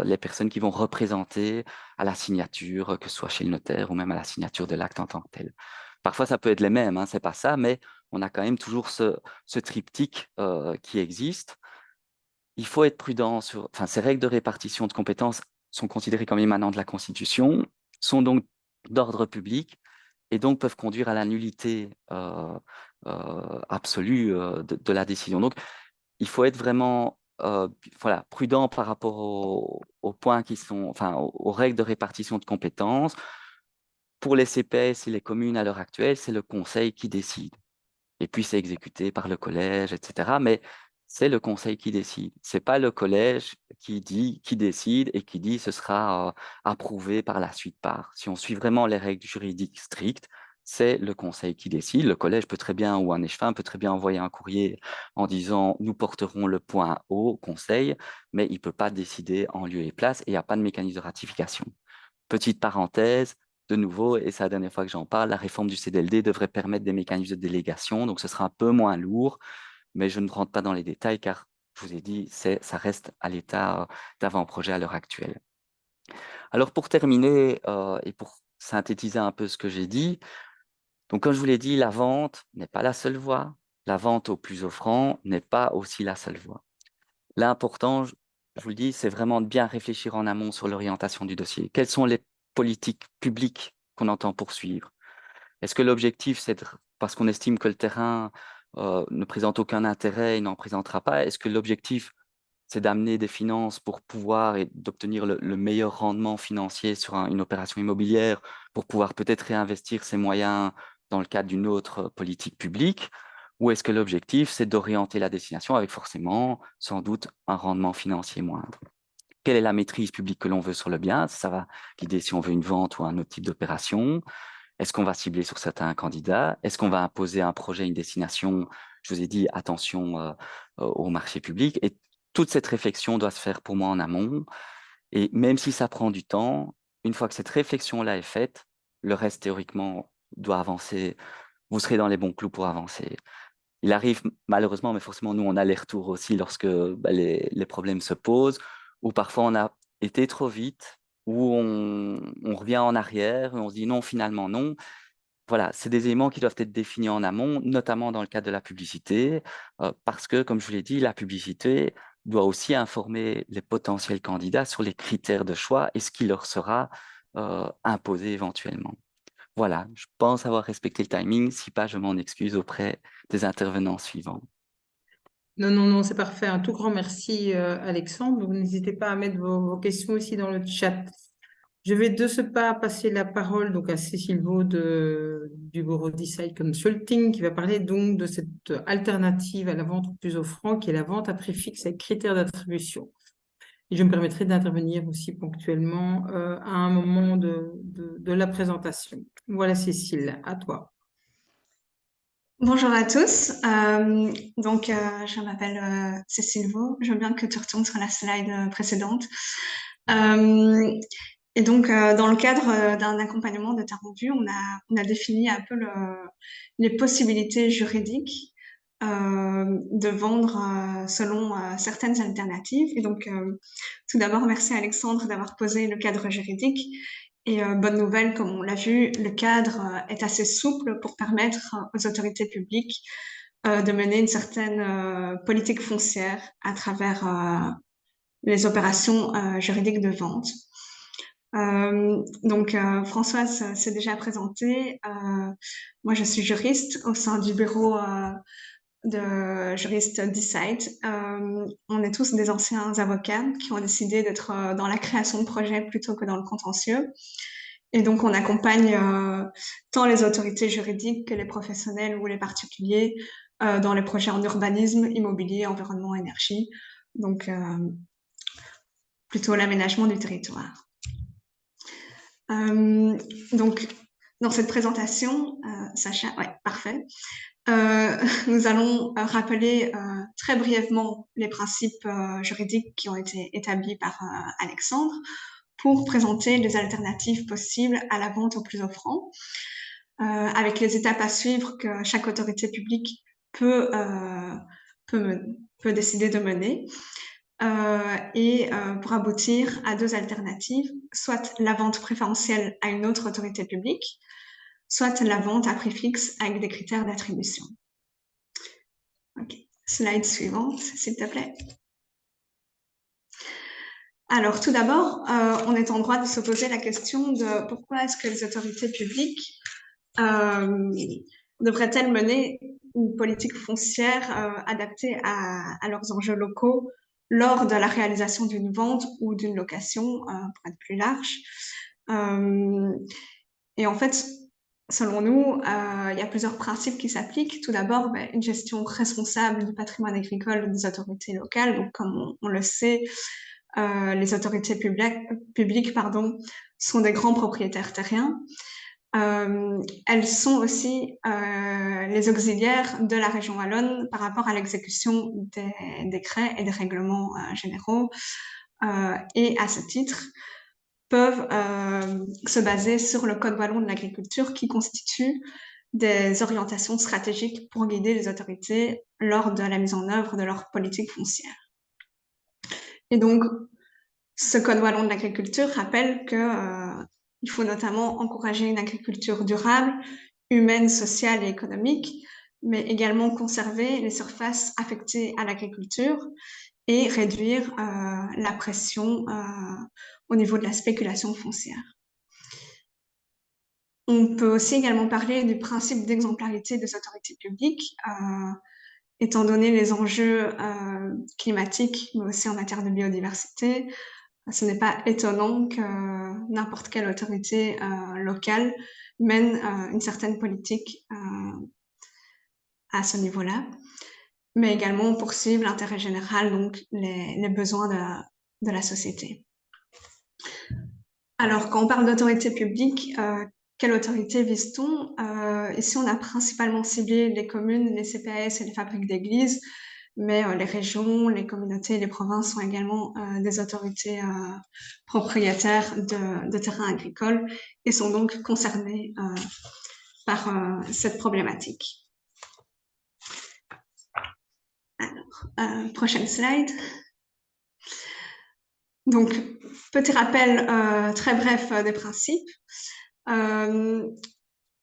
les personnes qui vont représenter à la signature, que ce soit chez le notaire ou même à la signature de l'acte en tant que tel. Parfois, ça peut être les mêmes, hein, c'est pas ça, mais on a quand même toujours ce triptyque qui existe. Il faut être prudent sur, enfin, ces règles de répartition de compétences sont considérées comme émanant de la Constitution, sont donc d'ordre public et donc peuvent conduire à la nullité absolue de la décision. Donc, il faut être vraiment voilà, prudent par rapport aux points qui sont, enfin, aux règles de répartition de compétences. Pour les CPS et les communes à l'heure actuelle, c'est le conseil qui décide. Et puis, c'est exécuté par le collège, etc. Mais c'est le conseil qui décide. C'est pas le collège qui décide et qui dit ce sera approuvé par la suite par. Si on suit vraiment les règles juridiques strictes, c'est le conseil qui décide. Le collège peut très bien, ou un échevin peut très bien envoyer un courrier en disant nous porterons le point au conseil, mais il peut pas décider en lieu et place et il n'y a pas de mécanisme de ratification. Petite parenthèse, de nouveau, et c'est la dernière fois que j'en parle, la réforme du CDLD devrait permettre des mécanismes de délégation, donc ce sera un peu moins lourd, mais je ne rentre pas dans les détails car, je vous ai dit, ça reste à l'état d'avant-projet à l'heure actuelle. Alors pour terminer et pour synthétiser un peu ce que j'ai dit, donc comme je vous l'ai dit, la vente n'est pas la seule voie, la vente au plus offrant n'est pas aussi la seule voie. L'important, je vous le dis, c'est vraiment de bien réfléchir en amont sur l'orientation du dossier. Quelles sont les politiques publiques qu'on entend poursuivre? Est-ce que l'objectif, c'est parce qu'on estime que le terrain ne présente aucun intérêt et n'en présentera pas, est-ce que l'objectif, c'est d'amener des finances pour pouvoir et d'obtenir le meilleur rendement financier sur une opération immobilière pour pouvoir peut-être réinvestir ces moyens dans le cadre d'une autre politique publique? Ou est-ce que l'objectif, c'est d'orienter la destination avec forcément, sans doute, un rendement financier moindre? Quelle est la maîtrise publique que l'on veut sur le bien? Ça va guider si on veut une vente ou un autre type d'opération. Est-ce qu'on va cibler sur certains candidats? Est-ce qu'on va imposer un projet, une destination? Je vous ai dit, attention au marché public. Et toute cette réflexion doit se faire pour moi en amont. Et même si ça prend du temps, une fois que cette réflexion-là est faite, le reste théoriquement doit avancer. Vous serez dans les bons clous pour avancer. Il arrive malheureusement, mais forcément nous on a les retours aussi lorsque les problèmes se posent, ou parfois on a été trop vite, ou on revient en arrière et on se dit non, finalement non. Voilà, c'est des éléments qui doivent être définis en amont, notamment dans le cadre de la publicité, parce que, comme je vous l'ai dit, la publicité doit aussi informer les potentiels candidats sur les critères de choix et ce qui leur sera imposé éventuellement. Voilà, je pense avoir respecté le timing. Si pas, je m'en excuse auprès des intervenants suivants. Non, non, non, c'est parfait. Un tout grand merci, Alexandre. Donc, n'hésitez pas à mettre vos questions aussi dans le chat. Je vais de ce pas passer la parole donc à Cécile Vaud du bureau Decide Consulting qui va parler donc de cette alternative à la vente au plus offrant qui est la vente à prix fixe avec critères d'attribution. Et je me permettrai d'intervenir aussi ponctuellement à un moment de la présentation. Voilà Cécile, à toi. Bonjour à tous. Je m'appelle Cécile Vaux. Je veux bien que tu retournes sur la slide précédente. Dans le cadre d'un accompagnement de Tarrendu, on a défini un peu les possibilités juridiques de vendre selon certaines alternatives. Tout d'abord, merci Alexandre d'avoir posé le cadre juridique. Et bonne nouvelle, comme on l'a vu, le cadre est assez souple pour permettre aux autorités publiques de mener une certaine politique foncière à travers les opérations juridiques de vente. Françoise s'est déjà présentée. Moi, je suis juriste au sein du bureau de juristes Decide. On est tous des anciens avocats qui ont décidé d'être dans la création de projets plutôt que dans le contentieux. Et donc, on accompagne tant les autorités juridiques que les professionnels ou les particuliers dans les projets en urbanisme, immobilier, environnement, énergie. Donc, plutôt l'aménagement du territoire. Dans cette présentation, Sacha, ouais, parfait. Nous allons rappeler très brièvement les principes juridiques qui ont été établis par Alexandre pour présenter les alternatives possibles à la vente au plus offrant, avec les étapes à suivre que chaque autorité publique peut décider de mener, et pour aboutir à 2 alternatives, soit la vente préférentielle à une autre autorité publique, soit la vente à prix fixe avec des critères d'attribution. Ok, slide suivante, s'il te plaît. Alors, tout d'abord, on est en droit de se poser la question de pourquoi est-ce que les autorités publiques devraient-elles mener une politique foncière adaptée à leurs enjeux locaux lors de la réalisation d'une vente ou d'une location, pour être plus large. Et en fait, selon nous, il y a plusieurs principes qui s'appliquent. Tout d'abord, une gestion responsable du patrimoine agricole des autorités locales. Donc, comme on le sait, les autorités publiques sont des grands propriétaires terriens. Elles sont aussi les auxiliaires de la région wallonne par rapport à l'exécution des décrets et des règlements généraux. Et à ce titre, peuvent se baser sur le Code wallon de l'agriculture qui constitue des orientations stratégiques pour guider les autorités lors de la mise en œuvre de leur politique foncière. Et donc, ce Code wallon de l'agriculture rappelle que il faut notamment encourager une agriculture durable, humaine, sociale et économique, mais également conserver les surfaces affectées à l'agriculture et réduire la pression au niveau de la spéculation foncière. On peut aussi également parler du principe d'exemplarité des autorités publiques, étant donné les enjeux climatiques, mais aussi en matière de biodiversité. Ce n'est pas étonnant que n'importe quelle autorité locale mène une certaine politique à ce niveau-là, mais également poursuivre l'intérêt général, donc les besoins de la société. Alors, quand on parle d'autorité publique, quelle autorité vise-t-on? Ici, on a principalement ciblé les communes, les CPAS et les fabriques d'églises, mais les régions, les communautés, les provinces sont également des autorités propriétaires de terrains agricoles et sont donc concernées par cette problématique. Alors, prochaine slide. Donc, petit rappel très bref des principes.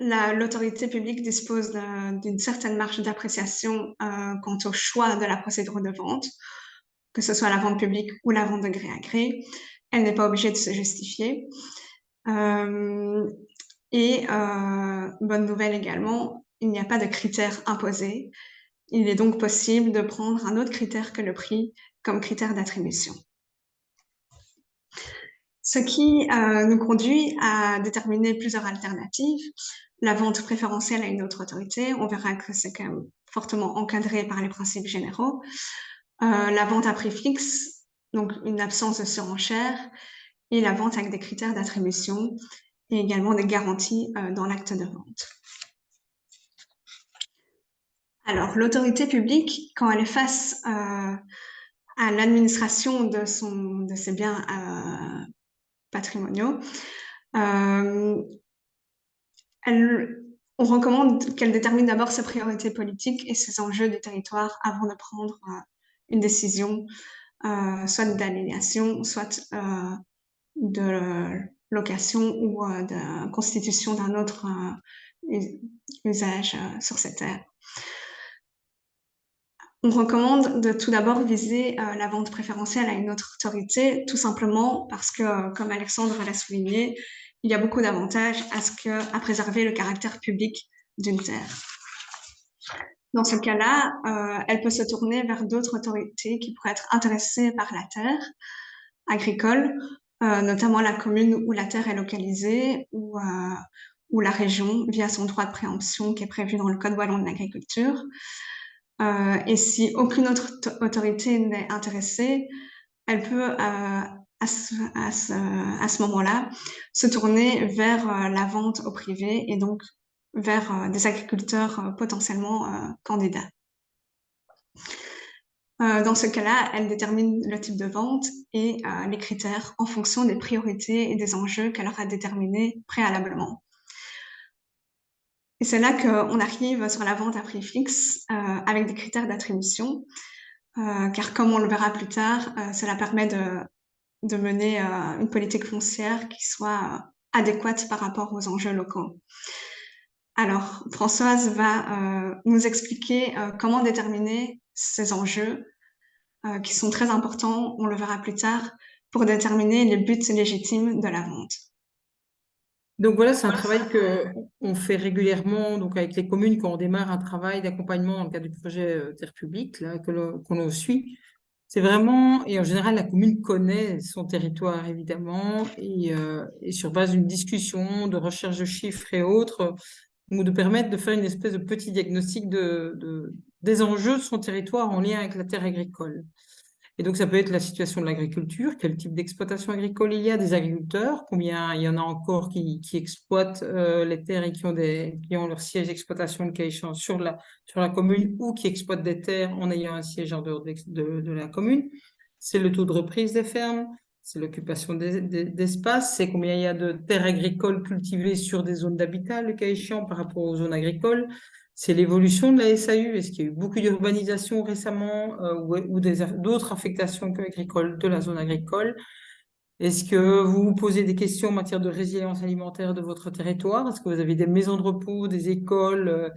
L'autorité publique dispose d'une certaine marge d'appréciation quant au choix de la procédure de vente, que ce soit la vente publique ou la vente de gré à gré. Elle n'est pas obligée de se justifier. Bonne nouvelle également, il n'y a pas de critères imposés. Il est donc possible de prendre un autre critère que le prix comme critère d'attribution. Ce qui nous conduit à déterminer plusieurs alternatives. La vente préférentielle à une autre autorité, on verra que c'est quand même fortement encadré par les principes généraux. La vente à prix fixe, donc une absence de surenchère, et la vente avec des critères d'attribution et également des garanties dans l'acte de vente. Alors, l'autorité publique, quand elle est face à l'administration de ses biens patrimoniaux, on recommande qu'elle détermine d'abord ses priorités politiques et ses enjeux du territoire avant de prendre une décision, soit d'aliénation, soit de location ou de constitution d'un autre usage sur cette terre. On recommande de tout d'abord viser la vente préférentielle à une autre autorité, tout simplement parce que, comme Alexandre l'a souligné, il y a beaucoup d'avantages à préserver le caractère public d'une terre. Dans ce cas-là, elle peut se tourner vers d'autres autorités qui pourraient être intéressées par la terre agricole, notamment la commune où la terre est localisée ou la région via son droit de préemption qui est prévu dans le Code wallon de l'agriculture. Et si aucune autre autorité n'est intéressée, elle peut à ce moment-là, se tourner vers la vente au privé et donc vers des agriculteurs potentiellement candidats. Dans ce cas-là, elle détermine le type de vente et les critères en fonction des priorités et des enjeux qu'elle aura déterminés préalablement. Et c'est là qu'on arrive sur la vente à prix fixe avec des critères d'attribution, car comme on le verra plus tard, cela permet de mener une politique foncière qui soit adéquate par rapport aux enjeux locaux. Alors, Françoise va nous expliquer comment déterminer ces enjeux qui sont très importants, on le verra plus tard, pour déterminer les buts légitimes de la vente. Donc voilà, c'est un travail qu'on fait régulièrement donc avec les communes quand on démarre un travail d'accompagnement dans le cadre du projet Terre publique là, qu'on suit. C'est vraiment, et en général, la commune connaît son territoire évidemment, et sur base d'une discussion, de recherche de chiffres et autres, ou de permettre de faire une espèce de petit diagnostic des enjeux de son territoire en lien avec la terre agricole. Et donc, ça peut être la situation de l'agriculture, quel type d'exploitation agricole il y a, des agriculteurs, combien il y en a encore qui exploitent les terres et qui ont leur siège d'exploitation, le cas échéant, sur la commune, ou qui exploitent des terres en ayant un siège en dehors de la commune. C'est le taux de reprise des fermes, c'est l'occupation d'espace, c'est combien il y a de terres agricoles cultivées sur des zones d'habitat, le cas échéant, par rapport aux zones agricoles. C'est l'évolution de la SAU. Est-ce qu'il y a eu beaucoup d'urbanisation récemment ou d'autres affectations qu'agricoles de la zone agricole? Est-ce que vous vous posez des questions en matière de résilience alimentaire de votre territoire? Est-ce que vous avez des maisons de repos, des écoles,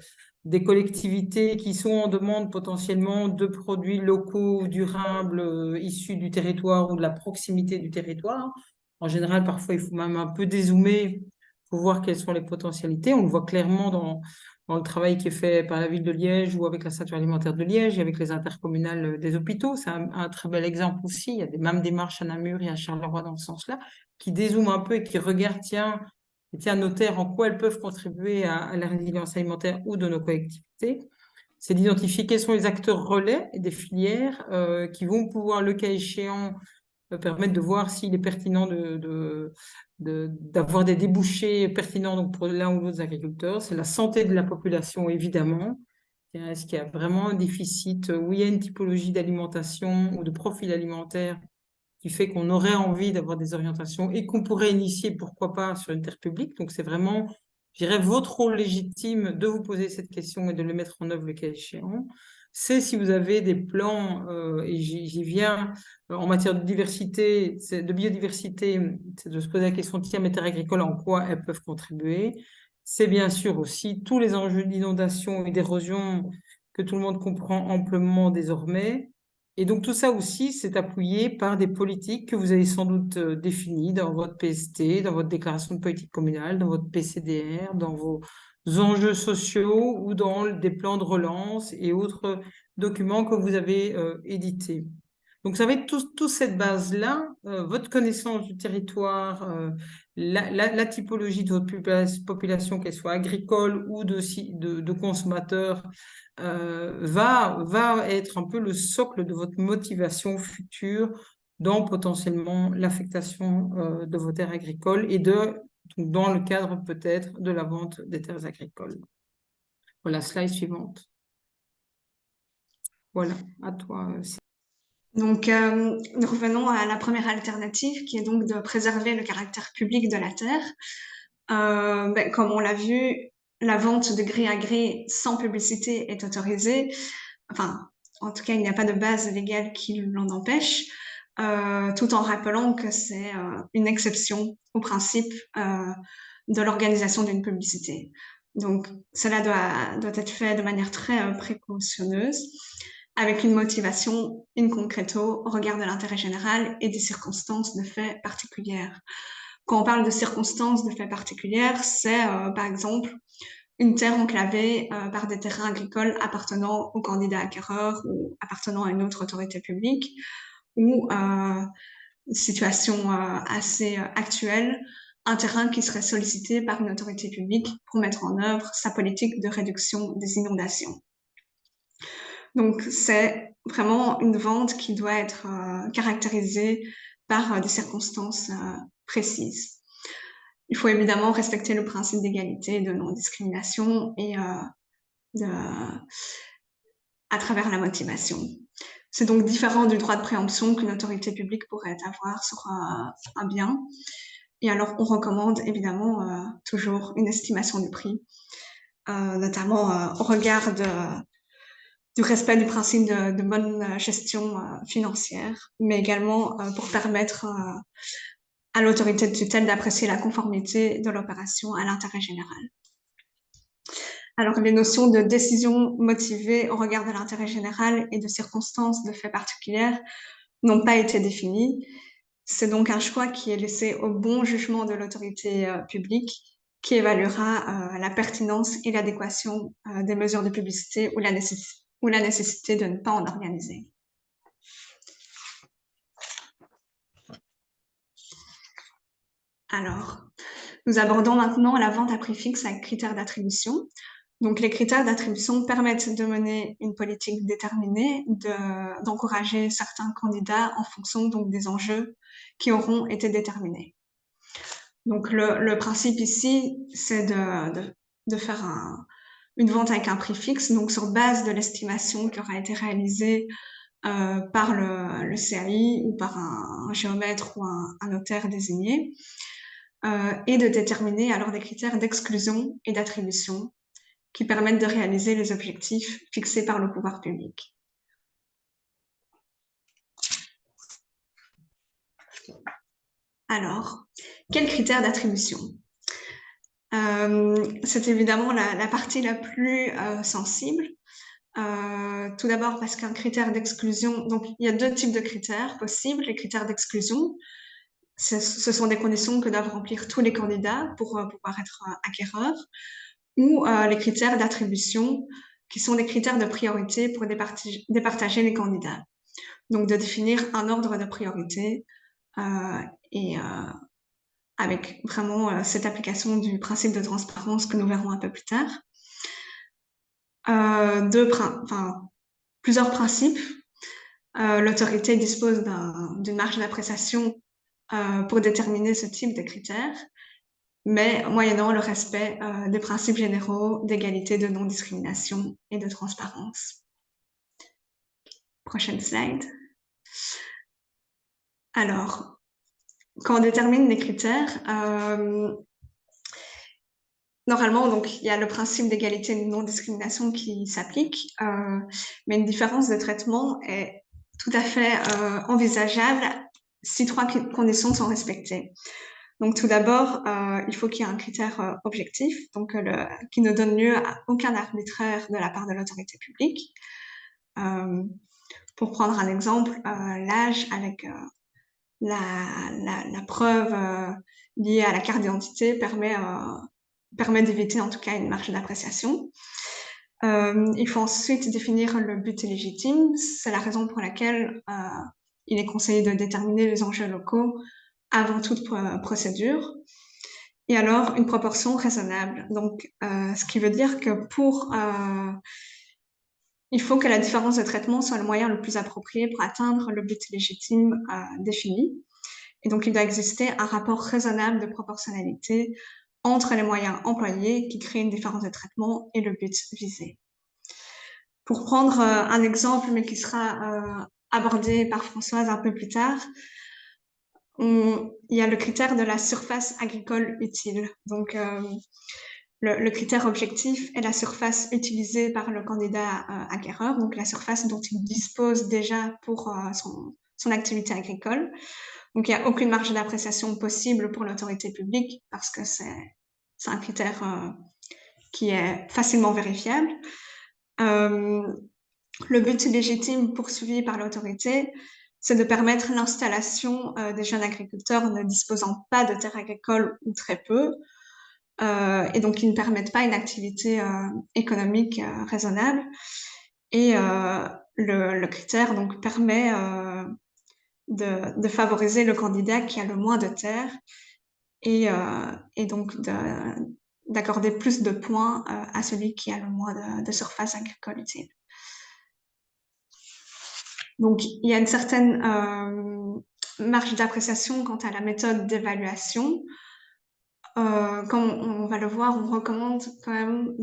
des collectivités qui sont en demande potentiellement de produits locaux, durables, issus du territoire ou de la proximité du territoire? En général, parfois, il faut même un peu dézoomer pour voir quelles sont les potentialités. On le voit clairement dans le travail qui est fait par la ville de Liège ou avec la ceinture alimentaire de Liège et avec les intercommunales des hôpitaux. C'est un très bel exemple aussi. Il y a des mêmes démarches à Namur et à Charleroi dans ce sens-là, qui dézooment un peu et qui regardent, tiens, nos terres, en quoi elles peuvent contribuer à la résilience alimentaire ou de nos collectivités. C'est d'identifier quels sont les acteurs relais et des filières qui vont pouvoir, le cas échéant, permettre de voir s'il est pertinent d'avoir des débouchés pertinents donc pour l'un ou l'autre agriculteur. C'est la santé de la population, évidemment. Est-ce qu'il y a vraiment un déficit où il y a une typologie d'alimentation ou de profil alimentaire qui fait qu'on aurait envie d'avoir des orientations et qu'on pourrait initier, pourquoi pas, sur une terre publique. Donc, c'est vraiment, je dirais, votre rôle légitime de vous poser cette question et de le mettre en œuvre le cas échéant. C'est si vous avez des plans, et j'y viens, en matière de diversité, de biodiversité, c'est de se poser la question, tiens, mes terres agricoles, en quoi elles peuvent contribuer. C'est bien sûr aussi tous les enjeux d'inondation et d'érosion que tout le monde comprend amplement désormais. Et donc tout ça aussi, c'est appuyé par des politiques que vous avez sans doute définies dans votre PST, dans votre déclaration de politique communale, dans votre PCDR, dans vos enjeux sociaux ou dans des plans de relance et autres documents que vous avez édités. Donc ça va être toute cette base-là, votre connaissance du territoire, la typologie de votre population, qu'elle soit agricole ou de consommateurs, va être un peu le socle de votre motivation future dans potentiellement l'affectation de vos terres agricoles et dans le cadre peut-être de la vente des terres agricoles. Voilà, slide suivante. Voilà, à toi. Donc, nous revenons à la première alternative qui est donc de préserver le caractère public de la terre. Comme on l'a vu, la vente de gré à gré sans publicité est autorisée. Enfin, en tout cas, il n'y a pas de base légale qui l'en empêche, tout en rappelant que c'est une exception au principe de l'organisation d'une publicité. Donc, cela doit être fait de manière très précautionneuse, avec une motivation in concreto au regard de l'intérêt général et des circonstances de fait particulières. Quand on parle de circonstances de fait particulières, c'est par exemple une terre enclavée par des terrains agricoles appartenant au candidat acquéreur ou appartenant à une autre autorité publique, ou une situation assez actuelle, un terrain qui serait sollicité par une autorité publique pour mettre en œuvre sa politique de réduction des inondations. Donc, c'est vraiment une vente qui doit être caractérisée par des circonstances précises. Il faut évidemment respecter le principe d'égalité et de non-discrimination et à travers la motivation. C'est donc différent du droit de préemption qu'une autorité publique pourrait avoir sur un bien. Et alors, on recommande évidemment toujours une estimation du prix, notamment au regard du respect du principe de bonne gestion financière, mais également pour permettre à l'autorité de tutelle d'apprécier la conformité de l'opération à l'intérêt général. Alors, les notions de décision motivée au regard de l'intérêt général et de circonstances de faits particulières n'ont pas été définies. C'est donc un choix qui est laissé au bon jugement de l'autorité publique qui évaluera la pertinence et l'adéquation des mesures de publicité ou la nécessité de ne pas en organiser. Alors, nous abordons maintenant la vente à prix fixe avec critères d'attribution. Donc, les critères d'attribution permettent de mener une politique déterminée, d'encourager certains candidats en fonction donc, des enjeux qui auront été déterminés. Donc, le principe ici, c'est de faire une vente avec un prix fixe, donc sur base de l'estimation qui aura été réalisée par le CAI ou par un géomètre ou un notaire désigné, et de déterminer alors des critères d'exclusion et d'attribution qui permettent de réaliser les objectifs fixés par le pouvoir public. Alors, quels critères d'attribution? C'est évidemment la partie la plus sensible. Tout d'abord parce qu'un critère d'exclusion, donc il y a deux types de critères possibles. Les critères d'exclusion, ce sont des conditions que doivent remplir tous les candidats pour pouvoir être acquéreurs, ou les critères d'attribution, qui sont des critères de priorité pour départager les candidats. Donc, de définir un ordre de priorité et avec vraiment cette application du principe de transparence que nous verrons un peu plus tard. Plusieurs principes. L'autorité dispose d'une marge d'appréciation pour déterminer ce type de critères, mais moyennant le respect des principes généraux d'égalité, de non-discrimination et de transparence. Prochaine slide. Alors, quand on détermine les critères, normalement, donc, il y a le principe d'égalité et de non-discrimination qui s'applique, mais une différence de traitement est tout à fait envisageable si trois conditions sont respectées. Donc, tout d'abord, il faut qu'il y ait un critère objectif, donc qui ne donne lieu à aucun arbitraire de la part de l'autorité publique. Pour prendre un exemple, l'âge avec la preuve liée à la carte d'identité permet d'éviter en tout cas une marge d'appréciation. Il faut ensuite définir le but légitime. C'est la raison pour laquelle il est conseillé de déterminer les enjeux locaux avant toute procédure. Et alors, une proportion raisonnable. Donc, ce qui veut dire que il faut que la différence de traitement soit le moyen le plus approprié pour atteindre le but légitime défini. Et donc, il doit exister un rapport raisonnable de proportionnalité entre les moyens employés qui créent une différence de traitement et le but visé. Pour prendre un exemple, mais qui sera abordé par Françoise un peu plus tard, il y a le critère de la surface agricole utile. Donc, le critère objectif est la surface utilisée par le candidat acquéreur, donc la surface dont il dispose déjà pour son activité agricole. Donc, il n'y a aucune marge d'appréciation possible pour l'autorité publique parce que c'est un critère qui est facilement vérifiable. Le but légitime poursuivi par l'autorité, c'est de permettre l'installation des jeunes agriculteurs ne disposant pas de terres agricoles ou très peu, et donc qui ne permettent pas une activité économique raisonnable. Et le critère donc permet de favoriser le candidat qui a le moins de terres et donc d'accorder plus de points à celui qui a le moins de surface agricole utile. Donc, il y a une certaine marge d'appréciation quant à la méthode d'évaluation. Comme on va le voir, on recommande quand même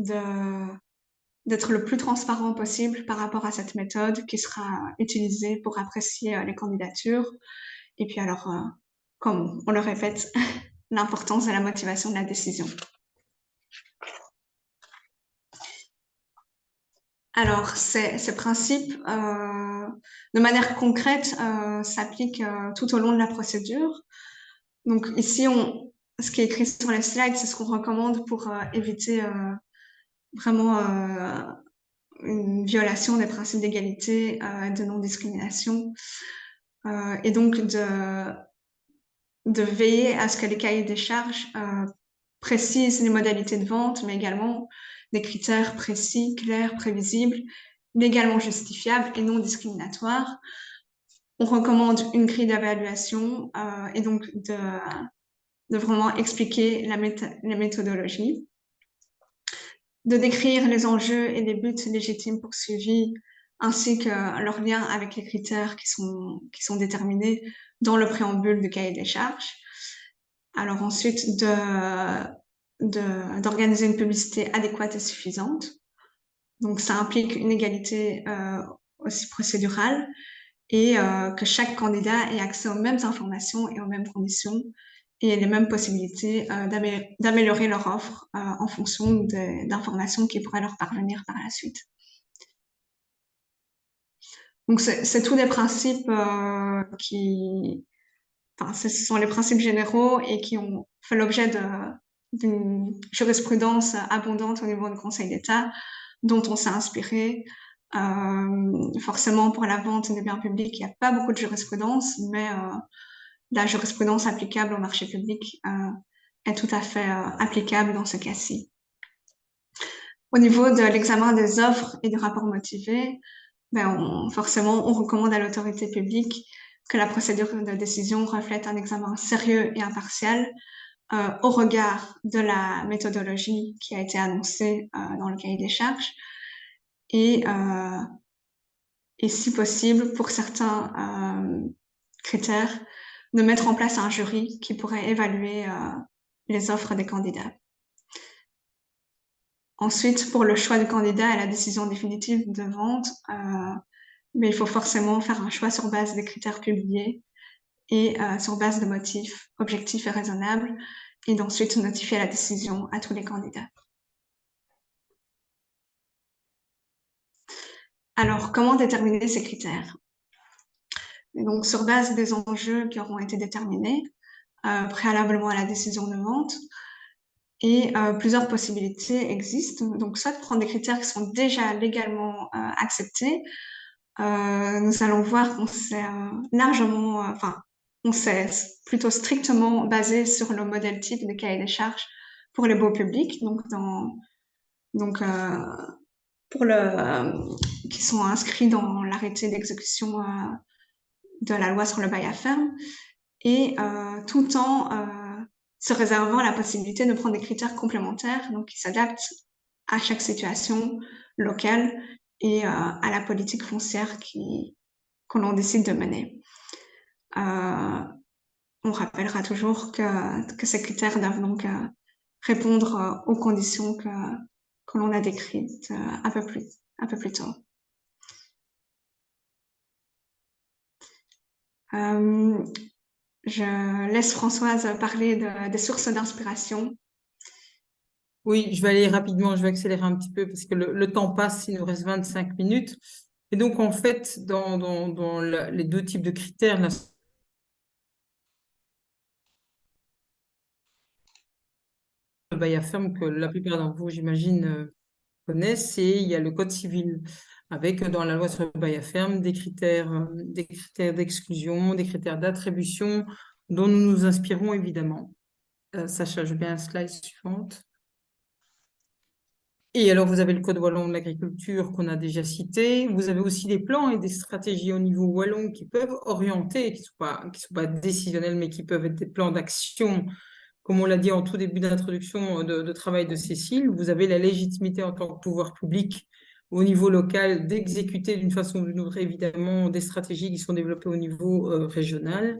d'être le plus transparent possible par rapport à cette méthode qui sera utilisée pour apprécier les candidatures. Et puis alors, comme on le répète, l'importance de la motivation de la décision. Alors, ces principes, de manière concrète, s'appliquent tout au long de la procédure. Donc ici, ce qui est écrit sur les slides, c'est ce qu'on recommande pour éviter vraiment une violation des principes d'égalité, de non-discrimination, et donc de veiller à ce que les cahiers des charges précisent les modalités de vente, mais également des critères précis, clairs, prévisibles, légalement justifiables et non discriminatoires. On recommande une grille d'évaluation et donc de vraiment expliquer la méthodologie, de décrire les enjeux et les buts légitimes poursuivis, ainsi que leur lien avec les critères qui sont déterminés dans le préambule du cahier des charges. Alors ensuite, d'organiser une publicité adéquate et suffisante. Donc ça implique une égalité aussi procédurale et que chaque candidat ait accès aux mêmes informations et aux mêmes conditions et les mêmes possibilités d'améliorer leur offre en fonction d'informations qui pourraient leur parvenir par la suite. Donc, c'est tous des principes ce sont les principes généraux et qui ont fait l'objet d'une jurisprudence abondante au niveau du Conseil d'État, dont on s'est inspiré. Forcément, pour la vente des biens publics, il n'y a pas beaucoup de jurisprudence, mais la jurisprudence applicable au marché public est tout à fait applicable dans ce cas-ci. Au niveau de l'examen des offres et du rapport motivé, forcément, on recommande à l'autorité publique que la procédure de décision reflète un examen sérieux et impartial au regard de la méthodologie qui a été annoncée dans le cahier des charges et si possible, pour certains critères, de mettre en place un jury qui pourrait évaluer les offres des candidats. Ensuite, pour le choix du candidat et la décision définitive de vente, mais il faut forcément faire un choix sur base des critères publiés et sur base de motifs objectifs et raisonnables, et d'ensuite notifier la décision à tous les candidats. Alors, comment déterminer ces critères? Et donc, sur base des enjeux qui auront été déterminés préalablement à la décision de vente, et plusieurs possibilités existent. Donc, soit de prendre des critères qui sont déjà légalement acceptés. Nous allons voir qu'on s'est largement, on s'est plutôt strictement basé sur le modèle type de cahier des charges pour les baux publics, qui sont inscrits dans l'arrêté d'exécution de la loi sur le bail à ferme, et tout en se réservant la possibilité de prendre des critères complémentaires, donc qui s'adaptent à chaque situation locale et à la politique foncière que l'on décide de mener. On rappellera toujours que ces critères doivent donc répondre aux conditions que l'on a décrites un peu plus tôt. Je laisse Françoise parler des sources d'inspiration. Oui, je vais aller rapidement, je vais accélérer un petit peu parce que le temps passe, il nous reste 25 minutes. Et donc, en fait, dans les deux types de critères, le bail à ferme que la plupart d'entre vous, j'imagine, connaissent, et il y a le code civil avec dans la loi sur le bail à ferme des critères d'exclusion, des critères d'attribution dont nous nous inspirons évidemment. Sacha, je veux bien la slide suivante. Et alors, vous avez le Code wallon de l'agriculture qu'on a déjà cité. Vous avez aussi des plans et des stratégies au niveau wallon qui peuvent orienter, qui ne sont pas décisionnels, mais qui peuvent être des plans d'action. Comme on l'a dit en tout début d'introduction de travail de Cécile, vous avez la légitimité en tant que pouvoir public au niveau local d'exécuter d'une façon ou d'une autre, évidemment, des stratégies qui sont développées au niveau régional.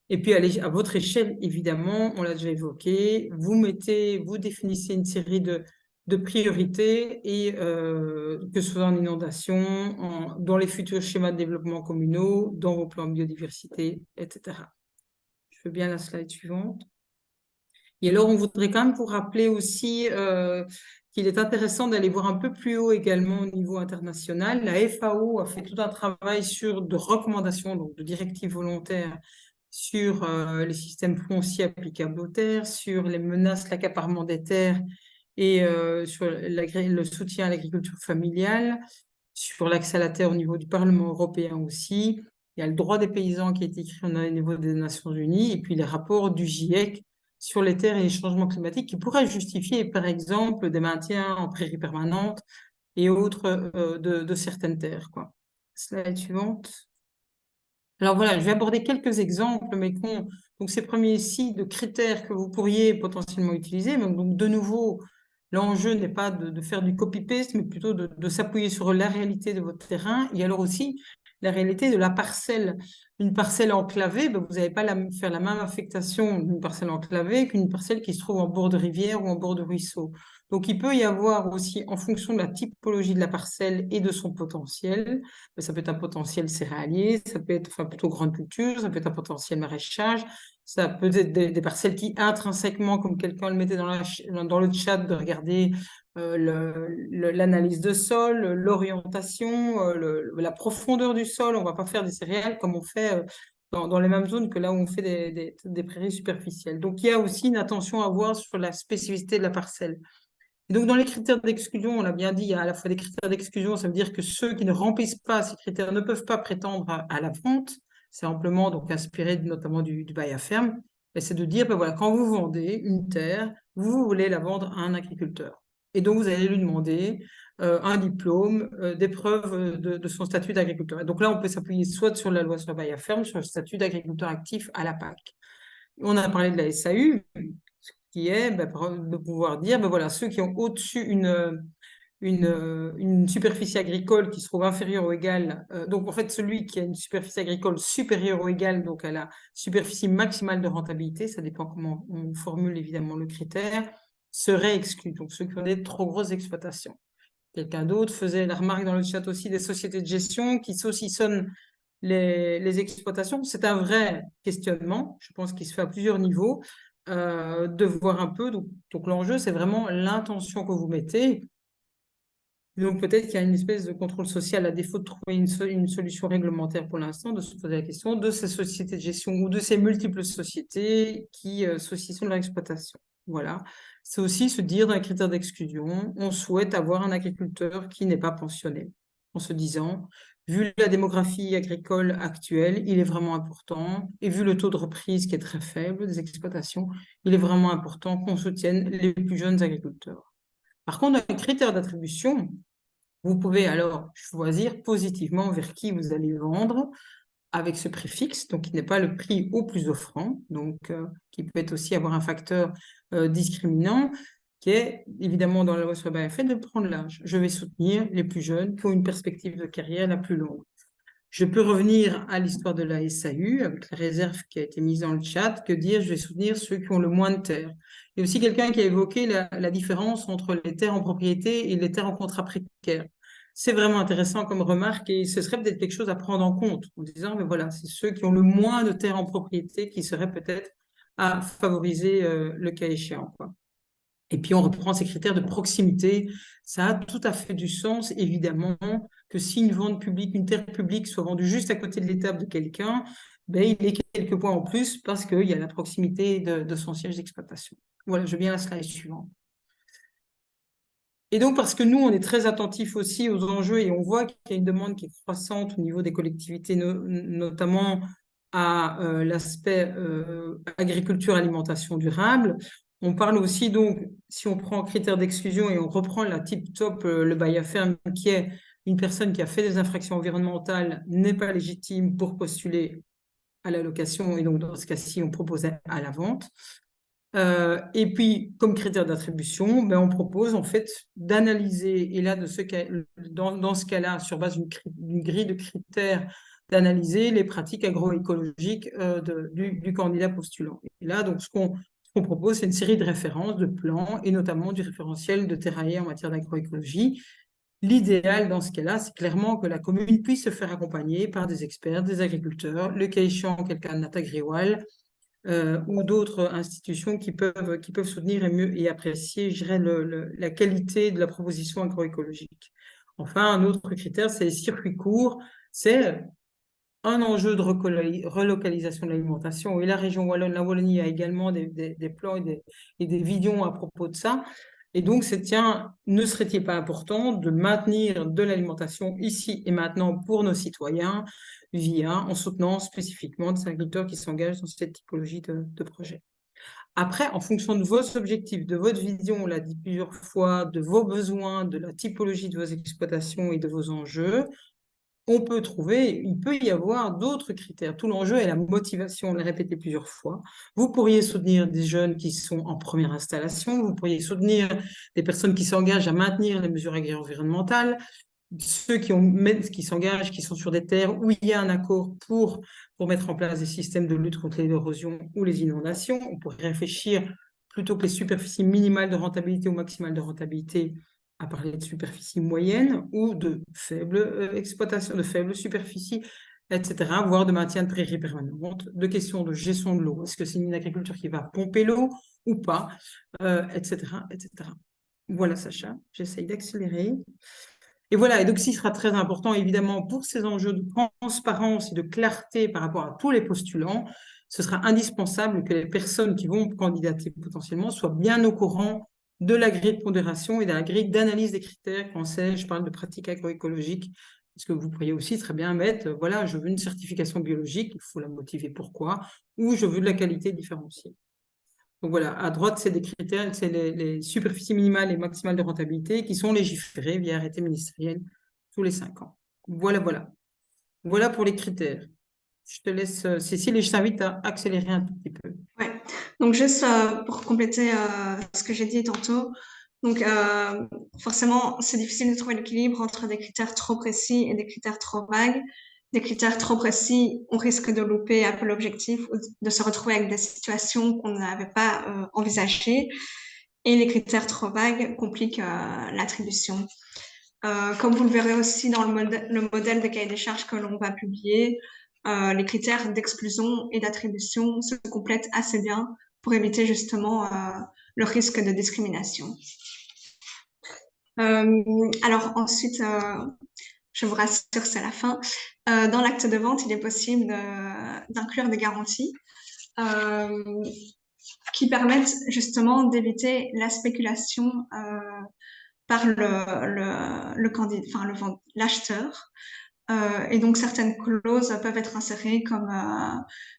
Et puis, à votre échelle, évidemment, on l'a déjà évoqué, vous définissez une série de priorités et que ce soit en inondation, dans les futurs schémas de développement communaux, dans vos plans de biodiversité, etc. Je veux bien la slide suivante. Et alors, on voudrait quand même vous rappeler aussi qu'il est intéressant d'aller voir un peu plus haut également au niveau international. La FAO a fait tout un travail de recommandations, donc de directives volontaires sur les systèmes fonciers applicables aux terres, sur les menaces, l'accaparement des terres et sur le soutien à l'agriculture familiale, sur l'accès à la terre au niveau du Parlement européen aussi. Il y a le droit des paysans qui est écrit au niveau des Nations Unies et puis les rapports du GIEC sur les terres et les changements climatiques qui pourraient justifier, par exemple, des maintiens en prairies permanentes et autres de certaines terres, quoi. Slide suivante. Alors voilà, je vais aborder quelques exemples, donc ces premiers ici de critères que vous pourriez potentiellement utiliser. Donc de nouveau, l'enjeu n'est pas de faire du copy-paste, mais plutôt de s'appuyer sur la réalité de votre terrain et alors aussi la réalité de la parcelle. Une parcelle enclavée, vous n'allez pas faire la même affectation d'une parcelle enclavée qu'une parcelle qui se trouve en bord de rivière ou en bord de ruisseau. Donc il peut y avoir aussi, en fonction de la typologie de la parcelle et de son potentiel, ça peut être un potentiel céréalier, ça peut être plutôt grande culture, ça peut être un potentiel maraîchage, ça peut être des parcelles qui intrinsèquement, comme quelqu'un le mettait dans le chat, de regarder l'analyse de sol, l'orientation, la profondeur du sol. On ne va pas faire des céréales comme on fait dans les mêmes zones que là où on fait des prairies superficielles. Donc, il y a aussi une attention à avoir sur la spécificité de la parcelle. Et donc, dans les critères d'exclusion, on l'a bien dit, il y a à la fois des critères d'exclusion, ça veut dire que ceux qui ne remplissent pas ces critères ne peuvent pas prétendre à la vente. C'est amplement donc inspiré notamment du bail à ferme. Et c'est de dire, voilà, quand vous vendez une terre, vous voulez la vendre à un agriculteur. Et donc, vous allez lui demander un diplôme, des preuves de son statut d'agriculteur. Et donc là, on peut s'appuyer soit sur la loi sur le bail à ferme, sur le statut d'agriculteur actif à la PAC. On a parlé de la SAU, qui est de pouvoir dire, voilà, ceux qui ont au-dessus une superficie agricole qui se trouve inférieure ou égale, donc en fait celui qui a une superficie agricole supérieure ou égale donc à la superficie maximale de rentabilité, ça dépend comment on formule évidemment le critère, serait exclu, donc ceux qui ont des trop grosses exploitations. Quelqu'un d'autre faisait la remarque dans le chat aussi des sociétés de gestion qui saucissonnent les exploitations. C'est un vrai questionnement, je pense qu'il se fait à plusieurs niveaux, de voir un peu. Donc l'enjeu, c'est vraiment l'intention que vous mettez. Donc peut-être qu'il y a une espèce de contrôle social, à défaut de trouver une solution réglementaire pour l'instant, de se poser la question de ces sociétés de gestion ou de ces multiples sociétés qui saucissonnent leur exploitation. Voilà. C'est aussi se dire dans les critères d'exclusion, on souhaite avoir un agriculteur qui n'est pas pensionné, en se disant, vu la démographie agricole actuelle, il est vraiment important, et vu le taux de reprise qui est très faible des exploitations, il est vraiment important qu'on soutienne les plus jeunes agriculteurs. Par contre, dans les critères d'attribution, vous pouvez alors choisir positivement vers qui vous allez vendre avec ce prix fixe, donc qui n'est pas le prix au plus offrant, donc qui peut être aussi avoir un facteur discriminant, qui est évidemment dans la loi sur le BFN de prendre l'âge. Je vais soutenir les plus jeunes qui ont une perspective de carrière la plus longue. Je peux revenir à l'histoire de la SAU, avec la réserve qui a été mise dans le chat, que dire je vais soutenir ceux qui ont le moins de terres. Il y a aussi quelqu'un qui a évoqué la différence entre les terres en propriété et les terres en contrat précaire. C'est vraiment intéressant comme remarque et ce serait peut-être quelque chose à prendre en compte en disant, mais voilà, c'est ceux qui ont le moins de terres en propriété qui seraient peut-être à favoriser le cas échéant, quoi. Et puis, on reprend ces critères de proximité. Ça a tout à fait du sens, évidemment, que si une vente publique, une terre publique soit vendue juste à côté de l'étable de quelqu'un, il est quelques points en plus parce qu'il y a la proximité de son siège d'exploitation. Voilà, je veux bien la slide suivante. Et donc, parce que nous, on est très attentifs aussi aux enjeux et on voit qu'il y a une demande qui est croissante au niveau des collectivités, notamment à l'aspect agriculture, alimentation durable. On parle aussi donc, si on prend critères d'exclusion et on reprend la type top, le bail à ferme, qui est une personne qui a fait des infractions environnementales, n'est pas légitime pour postuler à la location et donc dans ce cas-ci, on proposait à la vente. Et puis, comme critère d'attribution, on propose en fait d'analyser, et là, dans ce cas-là, sur base d'une grille de critères, d'analyser les pratiques agroécologiques du candidat postulant. Et là, donc, ce qu'on propose, c'est une série de références, de plans, et notamment du référentiel de Terrailler en matière d'agroécologie. L'idéal dans ce cas-là, c'est clairement que la commune puisse se faire accompagner par des experts, des agriculteurs, le cas échéant, quelqu'un de Natagriwal, ou d'autres institutions qui peuvent soutenir et apprécier, je dirais, la qualité de la proposition agroécologique. Enfin, un autre critère, c'est les circuits courts. C'est un enjeu de relocalisation de l'alimentation. Et la région Wallonne, la Wallonie a également des plans et des visions à propos de ça. Et donc, ne serait-il pas important de maintenir de l'alimentation ici et maintenant pour nos citoyens en soutenant spécifiquement des agriculteurs qui s'engagent dans cette typologie de projet. Après, en fonction de vos objectifs, de votre vision, on l'a dit plusieurs fois, de vos besoins, de la typologie de vos exploitations et de vos enjeux, il peut y avoir d'autres critères. Tout l'enjeu est la motivation, on l'a répété plusieurs fois. Vous pourriez soutenir des jeunes qui sont en première installation, vous pourriez soutenir des personnes qui s'engagent à maintenir les mesures agro-environnementales, ceux qui s'engagent, qui sont sur des terres où il y a un accord pour mettre en place des systèmes de lutte contre l'érosion ou les inondations. On pourrait réfléchir, plutôt que les superficies minimales de rentabilité ou maximales de rentabilité, à parler de superficie moyenne ou de faible exploitation, de faible superficie, etc., voire de maintien de prairies permanentes, de questions de gestion de l'eau. Est-ce que c'est une agriculture qui va pomper l'eau ou pas, etc., etc. Voilà, Sacha, j'essaye d'accélérer. Et voilà, et donc ce qui sera très important, évidemment, pour ces enjeux de transparence et de clarté par rapport à tous les postulants, ce sera indispensable que les personnes qui vont candidater potentiellement soient bien au courant de la grille de pondération et de la grille d'analyse des critères. Quand je parle de pratiques agroécologiques, parce que vous pourriez aussi très bien mettre, voilà, je veux une certification biologique, il faut la motiver pourquoi, ou je veux de la qualité différenciée. Donc voilà, à droite, c'est des critères, c'est les superficies minimales et maximales de rentabilité qui sont légiférées via arrêté ministériel tous les 5 ans. Voilà, voilà. Voilà pour les critères. Je te laisse, Cécile, et je t'invite à accélérer un tout petit peu. Ouais. Donc juste pour compléter ce que j'ai dit tantôt, donc forcément c'est difficile de trouver l'équilibre entre des critères trop précis et des critères trop vagues. Des critères trop précis, on risque de louper un peu l'objectif ou de se retrouver avec des situations qu'on n'avait pas envisagées. Et les critères trop vagues compliquent l'attribution. Comme vous le verrez aussi dans le modèle de cahier des charges que l'on va publier, les critères d'exclusion et d'attribution se complètent assez bien pour éviter justement le risque de discrimination. Alors ensuite, je vous rassure, c'est la fin. Dans l'acte de vente, il est possible d'inclure des garanties qui permettent justement d'éviter la spéculation par l'acheteur. Et donc, certaines clauses peuvent être insérées comme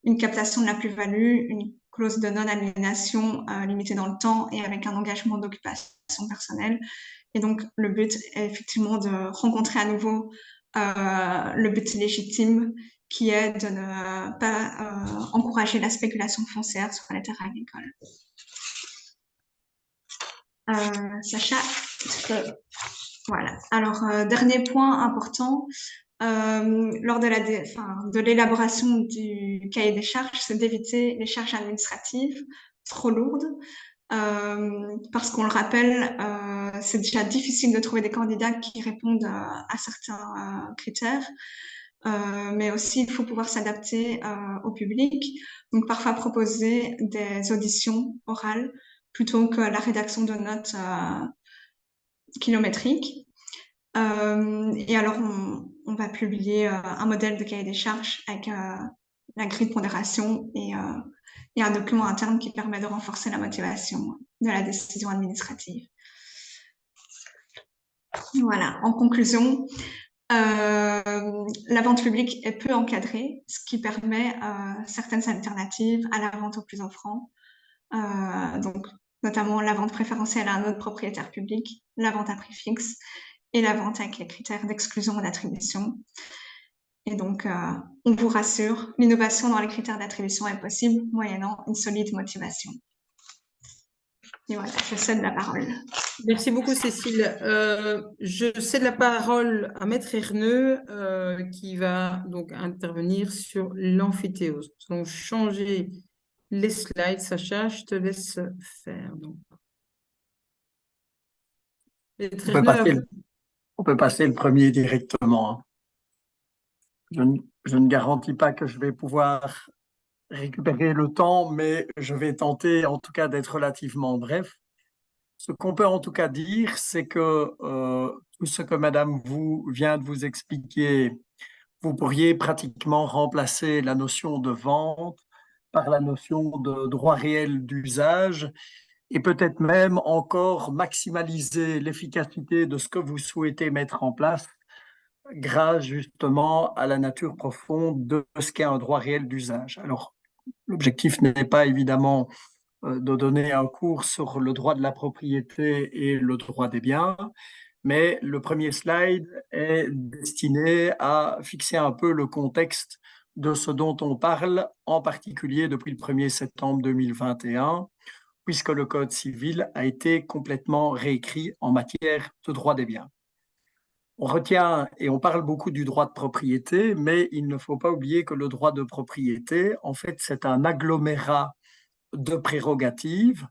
une captation de la plus-value, une clause de non-aliénation limitée dans le temps et avec un engagement d'occupation personnelle. Et donc, le but est effectivement de rencontrer à nouveau le but légitime qui est de ne pas encourager la spéculation foncière sur les terres agricoles. Sacha, voilà. Alors, dernier point important, lors de l'élaboration du cahier des charges, c'est d'éviter les charges administratives trop lourdes, parce qu'on le rappelle, c'est déjà difficile de trouver des candidats qui répondent à certains critères, mais aussi il faut pouvoir s'adapter au public, donc parfois proposer des auditions orales plutôt que la rédaction de notes kilométriques. Et alors, on va publier un modèle de cahier des charges avec la grille de pondération et un document interne qui permet de renforcer la motivation de la décision administrative. Voilà, en conclusion, la vente publique est peu encadrée, ce qui permet certaines alternatives à la vente au plus offrant. Donc, notamment la vente préférentielle à un autre propriétaire public, la vente à prix fixe et la vente avec les critères d'exclusion et d'attribution. Et donc, on vous rassure, l'innovation dans les critères d'attribution est possible moyennant une solide motivation. Et voilà, je cède la parole. Merci beaucoup, Cécile. Je cède la parole à Maître Herneux qui va donc intervenir sur l'amphithéose. Nous allons changer les slides. Sacha, je te laisse faire. Donc. Maître Herneux, On peut passer le premier directement, hein. Je ne garantis pas que je vais pouvoir récupérer le temps, mais je vais tenter en tout cas d'être relativement bref. Ce qu'on peut en tout cas dire, c'est que tout ce que Madame vient de vous expliquer, vous pourriez pratiquement remplacer la notion de vente par la notion de droit réel d'usage et peut-être même encore maximaliser l'efficacité de ce que vous souhaitez mettre en place grâce justement à la nature profonde de ce qu'est un droit réel d'usage. Alors, l'objectif n'est pas évidemment de donner un cours sur le droit de la propriété et le droit des biens, mais le premier slide est destiné à fixer un peu le contexte de ce dont on parle, en particulier depuis le 1er septembre 2021, puisque le Code civil a été complètement réécrit en matière de droit des biens. On retient et on parle beaucoup du droit de propriété, mais il ne faut pas oublier que le droit de propriété, en fait, c'est un agglomérat de prérogatives.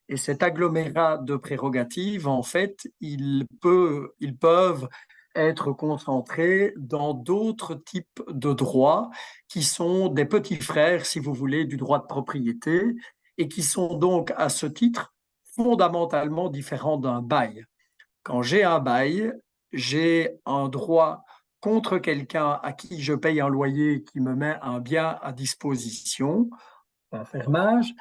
Et cet agglomérat de prérogatives, en fait, ils peuvent être concentrés dans d'autres types de droits qui sont des petits frères, si vous voulez, du droit de propriété et qui sont donc, à ce titre, fondamentalement différents d'un bail. Quand j'ai un bail, j'ai un droit contre quelqu'un à qui je paye un loyer qui me met un bien à disposition, un fermage.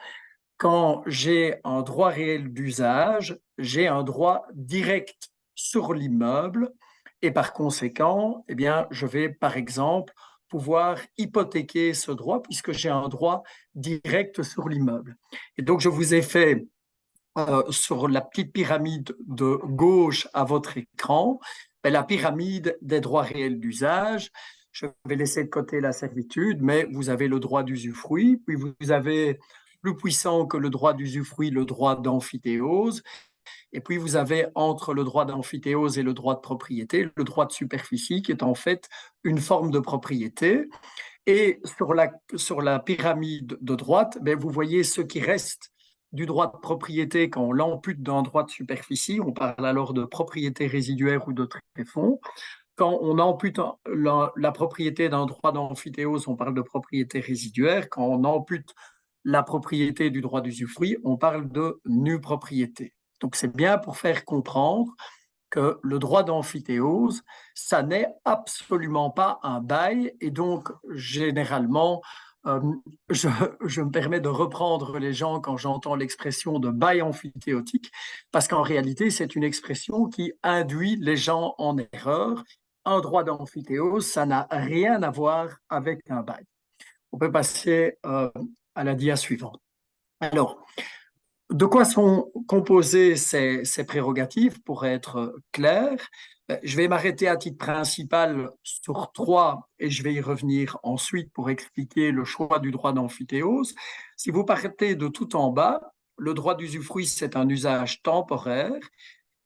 Quand j'ai un droit réel d'usage, j'ai un droit direct sur l'immeuble et par conséquent, eh bien, je vais par exemple pouvoir hypothéquer ce droit puisque j'ai un droit direct sur l'immeuble. Et donc, je vous ai fait sur la petite pyramide de gauche à votre écran, la pyramide des droits réels d'usage. Je vais laisser de côté la servitude, mais vous avez le droit d'usufruit, puis vous avez plus puissant que le droit d'usufruit, le droit d'amphithéose, et puis vous avez entre le droit d'amphithéose et le droit de propriété, le droit de superficie, qui est en fait une forme de propriété. Et sur la pyramide de droite, vous voyez ce qui reste du droit de propriété quand on l'ampute d'un droit de superficie. On parle alors de propriété résiduaire ou de tréfonds. Quand on ampute la propriété d'un droit d'amphithéose, on parle de propriété résiduaire. Quand on ampute la propriété du droit d'usufruit, on parle de nue propriété. Donc c'est bien pour faire comprendre que le droit d'amphithéose, ça n'est absolument pas un bail et donc généralement, je me permets de reprendre les gens quand j'entends l'expression de bail amphithéotique parce qu'en réalité, c'est une expression qui induit les gens en erreur. Un droit d'amphithéose, ça n'a rien à voir avec un bail. On peut passer à la dia suivante. Alors, de quoi sont composées ces prérogatives pour être clair? Je vais m'arrêter à titre principal sur 3 et je vais y revenir ensuite pour expliquer le choix du droit d'amphithéose. Si vous partez de tout en bas, le droit d'usufruit, c'est un usage temporaire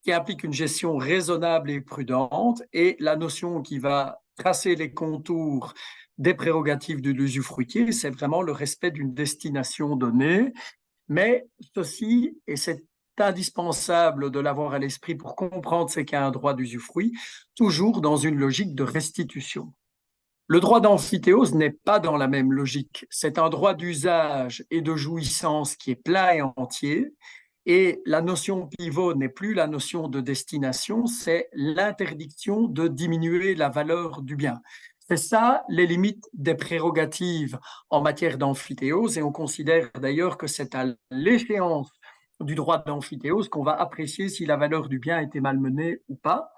qui implique une gestion raisonnable et prudente et la notion qui va tracer les contours des prérogatives de l'usufruitier, c'est vraiment le respect d'une destination donnée. Mais ceci, et c'est indispensable de l'avoir à l'esprit pour comprendre ce qu'est un droit d'usufruit, toujours dans une logique de restitution. Le droit d'amphithéose n'est pas dans la même logique. C'est un droit d'usage et de jouissance qui est plein et entier. Et la notion pivot n'est plus la notion de destination, c'est l'interdiction de diminuer la valeur du bien. C'est ça les limites des prérogatives en matière d'amphithéose et on considère d'ailleurs que c'est à l'échéance du droit d'amphithéose qu'on va apprécier si la valeur du bien a été malmenée ou pas.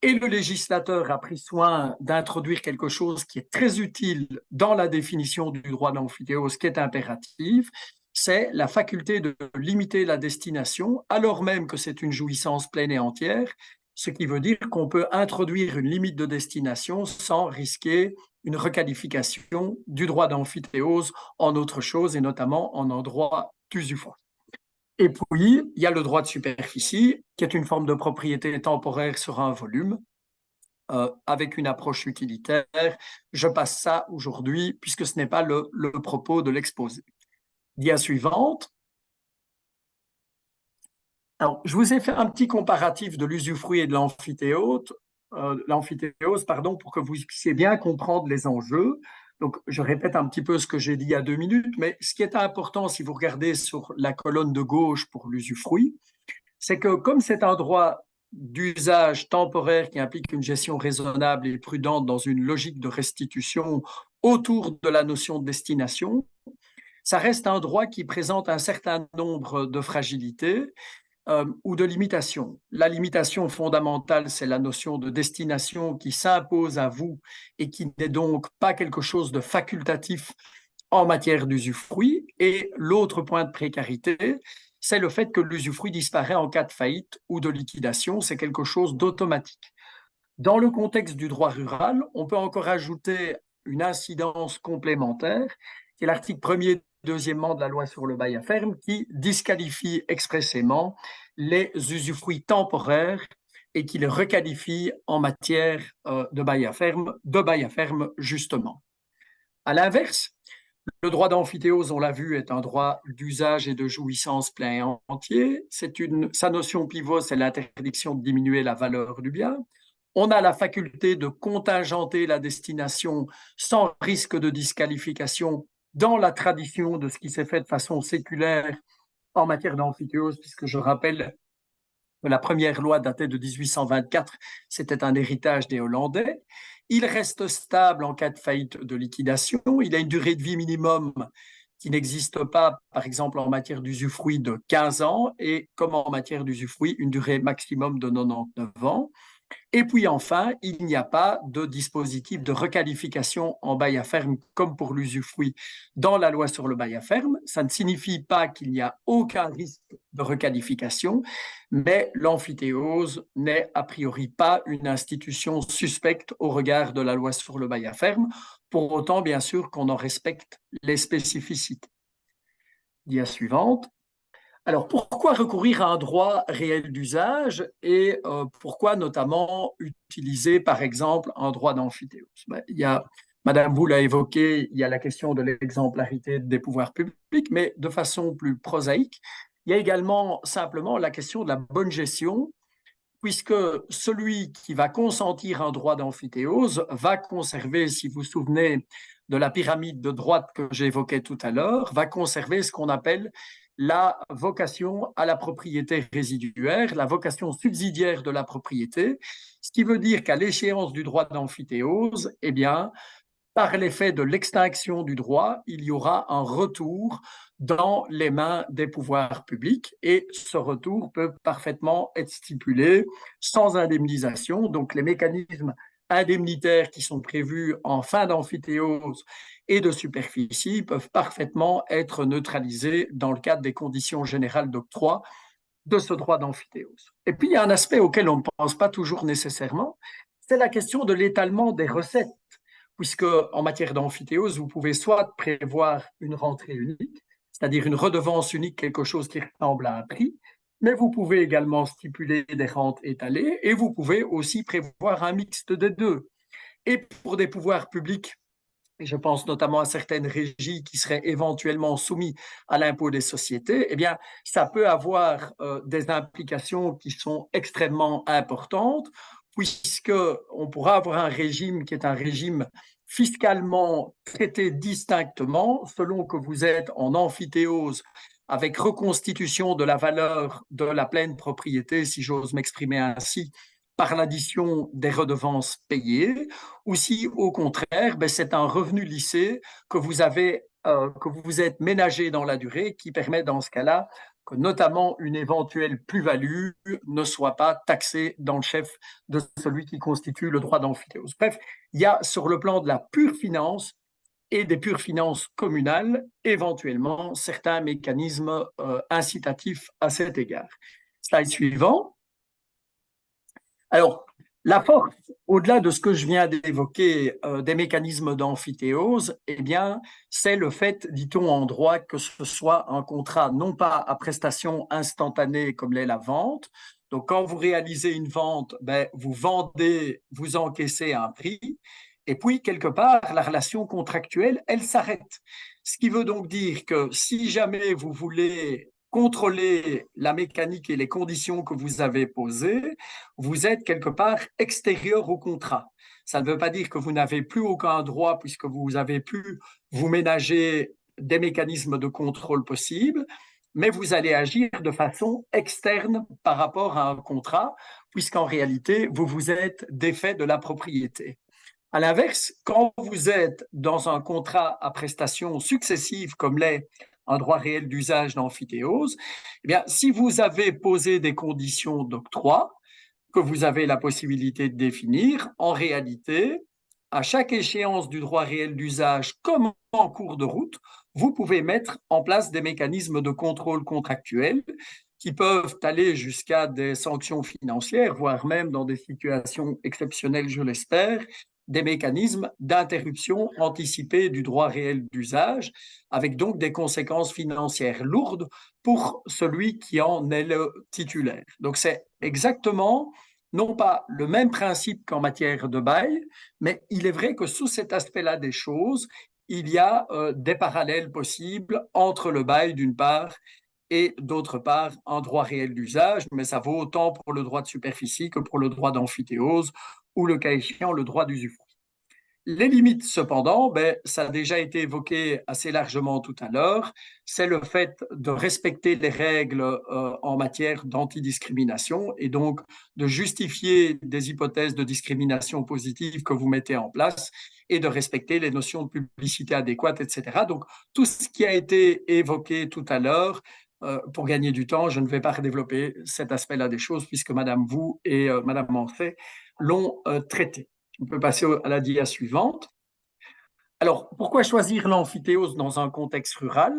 Et le législateur a pris soin d'introduire quelque chose qui est très utile dans la définition du droit d'amphithéose, qui est impérative, c'est la faculté de limiter la destination, alors même que c'est une jouissance pleine et entière, ce qui veut dire qu'on peut introduire une limite de destination sans risquer une requalification du droit d'amphithéose en autre chose, et notamment en un droit d'usufruit. Et puis, il y a le droit de superficie, qui est une forme de propriété temporaire sur un volume, avec une approche utilitaire. Je passe ça aujourd'hui, puisque ce n'est pas le propos de l'exposé. Dia suivante. Alors, je vous ai fait un petit comparatif de l'usufruit et de l'amphithéose, pour que vous puissiez bien comprendre les enjeux. Donc, je répète un petit peu ce que j'ai dit il y a 2 minutes, mais ce qui est important, si vous regardez sur la colonne de gauche pour l'usufruit, c'est que comme c'est un droit d'usage temporaire qui implique une gestion raisonnable et prudente dans une logique de restitution autour de la notion de destination, ça reste un droit qui présente un certain nombre de fragilités ou de limitations. La limitation fondamentale, c'est la notion de destination qui s'impose à vous et qui n'est donc pas quelque chose de facultatif en matière d'usufruit. Et l'autre point de précarité, c'est le fait que l'usufruit disparaît en cas de faillite ou de liquidation. C'est quelque chose d'automatique. Dans le contexte du droit rural, on peut encore ajouter une incidence complémentaire, qui est l'article 1er, 2e de la loi sur le bail à ferme, qui disqualifie expressément les usufruits temporaires et qui les requalifie en matière de bail à ferme, justement. À l'inverse, le droit d'amphithéose, on l'a vu, est un droit d'usage et de jouissance plein et entier. Sa notion pivot, c'est l'interdiction de diminuer la valeur du bien. On a la faculté de contingenter la destination sans risque de disqualification dans la tradition de ce qui s'est fait de façon séculaire en matière d'amphithéose, puisque je rappelle que la première loi datait de 1824, c'était un héritage des Hollandais. Il reste stable en cas de faillite de liquidation. Il a une durée de vie minimum qui n'existe pas, par exemple, en matière d'usufruit de 15 ans et comme en matière d'usufruit, une durée maximum de 99 ans. Et puis enfin, il n'y a pas de dispositif de requalification en bail à ferme comme pour l'usufruit dans la loi sur le bail à ferme. Ça ne signifie pas qu'il n'y a aucun risque de requalification, mais l'amphithéose n'est a priori pas une institution suspecte au regard de la loi sur le bail à ferme, pour autant bien sûr qu'on en respecte les spécificités. Dia suivante. Alors, pourquoi recourir à un droit réel d'usage et pourquoi notamment utiliser, par exemple, un droit d'amphithéose? Madame Bou l'a évoqué, il y a la question de l'exemplarité des pouvoirs publics, mais de façon plus prosaïque, il y a également simplement la question de la bonne gestion, puisque celui qui va consentir un droit d'amphithéose va conserver, si vous vous souvenez de la pyramide de droite que j'évoquais tout à l'heure, va conserver ce qu'on appelle la vocation à la propriété résiduaire, la vocation subsidiaire de la propriété, ce qui veut dire qu'à l'échéance du droit d'amphithéose, eh bien, par l'effet de l'extinction du droit, il y aura un retour dans les mains des pouvoirs publics et ce retour peut parfaitement être stipulé sans indemnisation. Donc les mécanismes indemnitaires qui sont prévus en fin d'amphithéose et de superficie peuvent parfaitement être neutralisés dans le cadre des conditions générales d'octroi de ce droit d'amphithéose. Et puis, il y a un aspect auquel on ne pense pas toujours nécessairement, c'est la question de l'étalement des recettes, puisque en matière d'amphithéose, vous pouvez soit prévoir une rentrée unique, c'est-à-dire une redevance unique, quelque chose qui ressemble à un prix, mais vous pouvez également stipuler des rentes étalées et vous pouvez aussi prévoir un mixte des deux. Et pour des pouvoirs publics, et je pense notamment à certaines régies qui seraient éventuellement soumises à l'impôt des sociétés, eh bien, ça peut avoir des implications qui sont extrêmement importantes, puisqu'on pourra avoir un régime qui est un régime fiscalement traité distinctement, selon que vous êtes en amphithéose, avec reconstitution de la valeur de la pleine propriété, si j'ose m'exprimer ainsi, par l'addition des redevances payées, ou si au contraire, c'est un revenu lissé que vous vous êtes ménagé dans la durée, qui permet dans ce cas-là que notamment une éventuelle plus-value ne soit pas taxée dans le chef de celui qui constitue le droit d'amphithéose. Bref, il y a sur le plan de la pure finance et des pures finances communales, éventuellement certains mécanismes incitatifs à cet égard. Slide suivant. Alors, La force, au-delà de ce que je viens d'évoquer, des mécanismes d'amphithéose, eh bien, c'est le fait, dit-on en droit, que ce soit un contrat non pas à prestation instantanée comme l'est la vente. Donc, quand vous réalisez une vente, ben, vous vendez, vous encaissez un prix, et puis, quelque part, la relation contractuelle, elle s'arrête. Ce qui veut donc dire que si jamais vous voulez contrôler la mécanique et les conditions que vous avez posées, vous êtes quelque part extérieur au contrat. Ça ne veut pas dire que vous n'avez plus aucun droit puisque vous avez pu vous ménager des mécanismes de contrôle possibles, mais vous allez agir de façon externe par rapport à un contrat, puisqu'en réalité, vous vous êtes défait de la propriété. À l'inverse, quand vous êtes dans un contrat à prestations successives comme l'est un droit réel d'usage d'amphithéose, eh bien, si vous avez posé des conditions d'octroi, que vous avez la possibilité de définir, en réalité, à chaque échéance du droit réel d'usage comme en cours de route, vous pouvez mettre en place des mécanismes de contrôle contractuel qui peuvent aller jusqu'à des sanctions financières, voire même dans des situations exceptionnelles, je l'espère, des mécanismes d'interruption anticipée du droit réel d'usage, avec donc des conséquences financières lourdes pour celui qui en est le titulaire. Donc c'est exactement non pas le même principe qu'en matière de bail, mais il est vrai que sous cet aspect-là des choses, il y a des parallèles possibles entre le bail d'une part et d'autre part un droit réel d'usage, mais ça vaut autant pour le droit de superficie que pour le droit d'amphithéose ou le cas échéant le droit d'usufruit. Les limites, cependant, ben, ça a déjà été évoqué assez largement tout à l'heure, c'est le fait de respecter les règles en matière d'antidiscrimination et donc de justifier des hypothèses de discrimination positive que vous mettez en place et de respecter les notions de publicité adéquate, etc. Donc, tout ce qui a été évoqué tout à l'heure, pour gagner du temps, je ne vais pas redévelopper cet aspect-là des choses puisque Madame Vous et Madame Manfray l'ont traité. On peut passer à la dia suivante. Alors, pourquoi choisir l'amphithéose dans un contexte rural?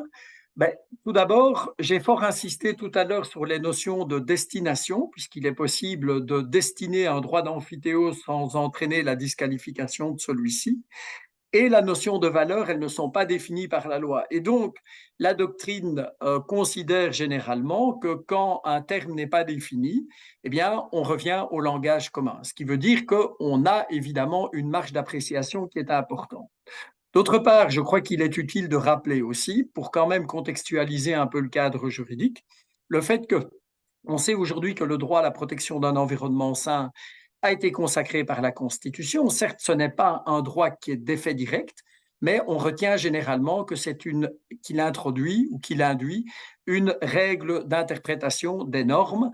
Ben, tout d'abord, j'ai fort insisté tout à l'heure sur les notions de destination, puisqu'il est possible de destiner un droit d'amphithéose sans entraîner la disqualification de celui-ci. Et la notion de valeur, elles ne sont pas définies par la loi. Et donc, la doctrine considère généralement que quand un terme n'est pas défini, eh bien, on revient au langage commun, ce qui veut dire qu'on a évidemment une marge d'appréciation qui est importante. D'autre part, je crois qu'il est utile de rappeler aussi, pour quand même contextualiser un peu le cadre juridique, le fait que on sait aujourd'hui que le droit à la protection d'un environnement sain a été consacré par la Constitution. Certes, ce n'est pas un droit qui est d'effet direct, mais on retient généralement que qu'il introduit ou qu'il induit une règle d'interprétation des normes.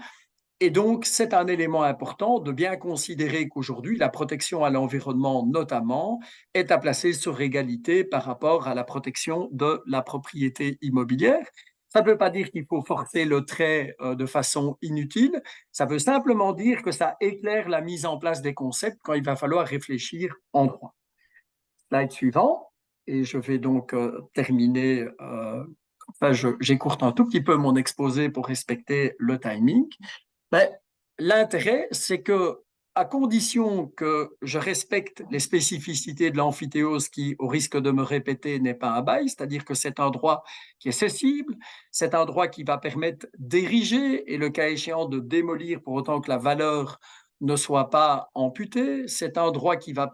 Et donc, c'est un élément important de bien considérer qu'aujourd'hui, la protection à l'environnement, notamment, est à placer sur égalité par rapport à la protection de la propriété immobilière. Ça ne veut pas dire qu'il faut forcer le trait de façon inutile. Ça veut simplement dire que ça éclaire la mise en place des concepts quand il va falloir réfléchir en droit. Slide suivant. Et je vais donc terminer. Enfin, j'écourte un tout petit peu mon exposé pour respecter le timing. Ben, l'intérêt, c'est que, à condition que je respecte les spécificités de l'amphithéose qui, au risque de me répéter, n'est pas un bail, c'est-à-dire que c'est un droit qui est cessible, c'est un droit qui va permettre d'ériger et, le cas échéant, de démolir pour autant que la valeur ne soit pas amputée, c'est un droit qui va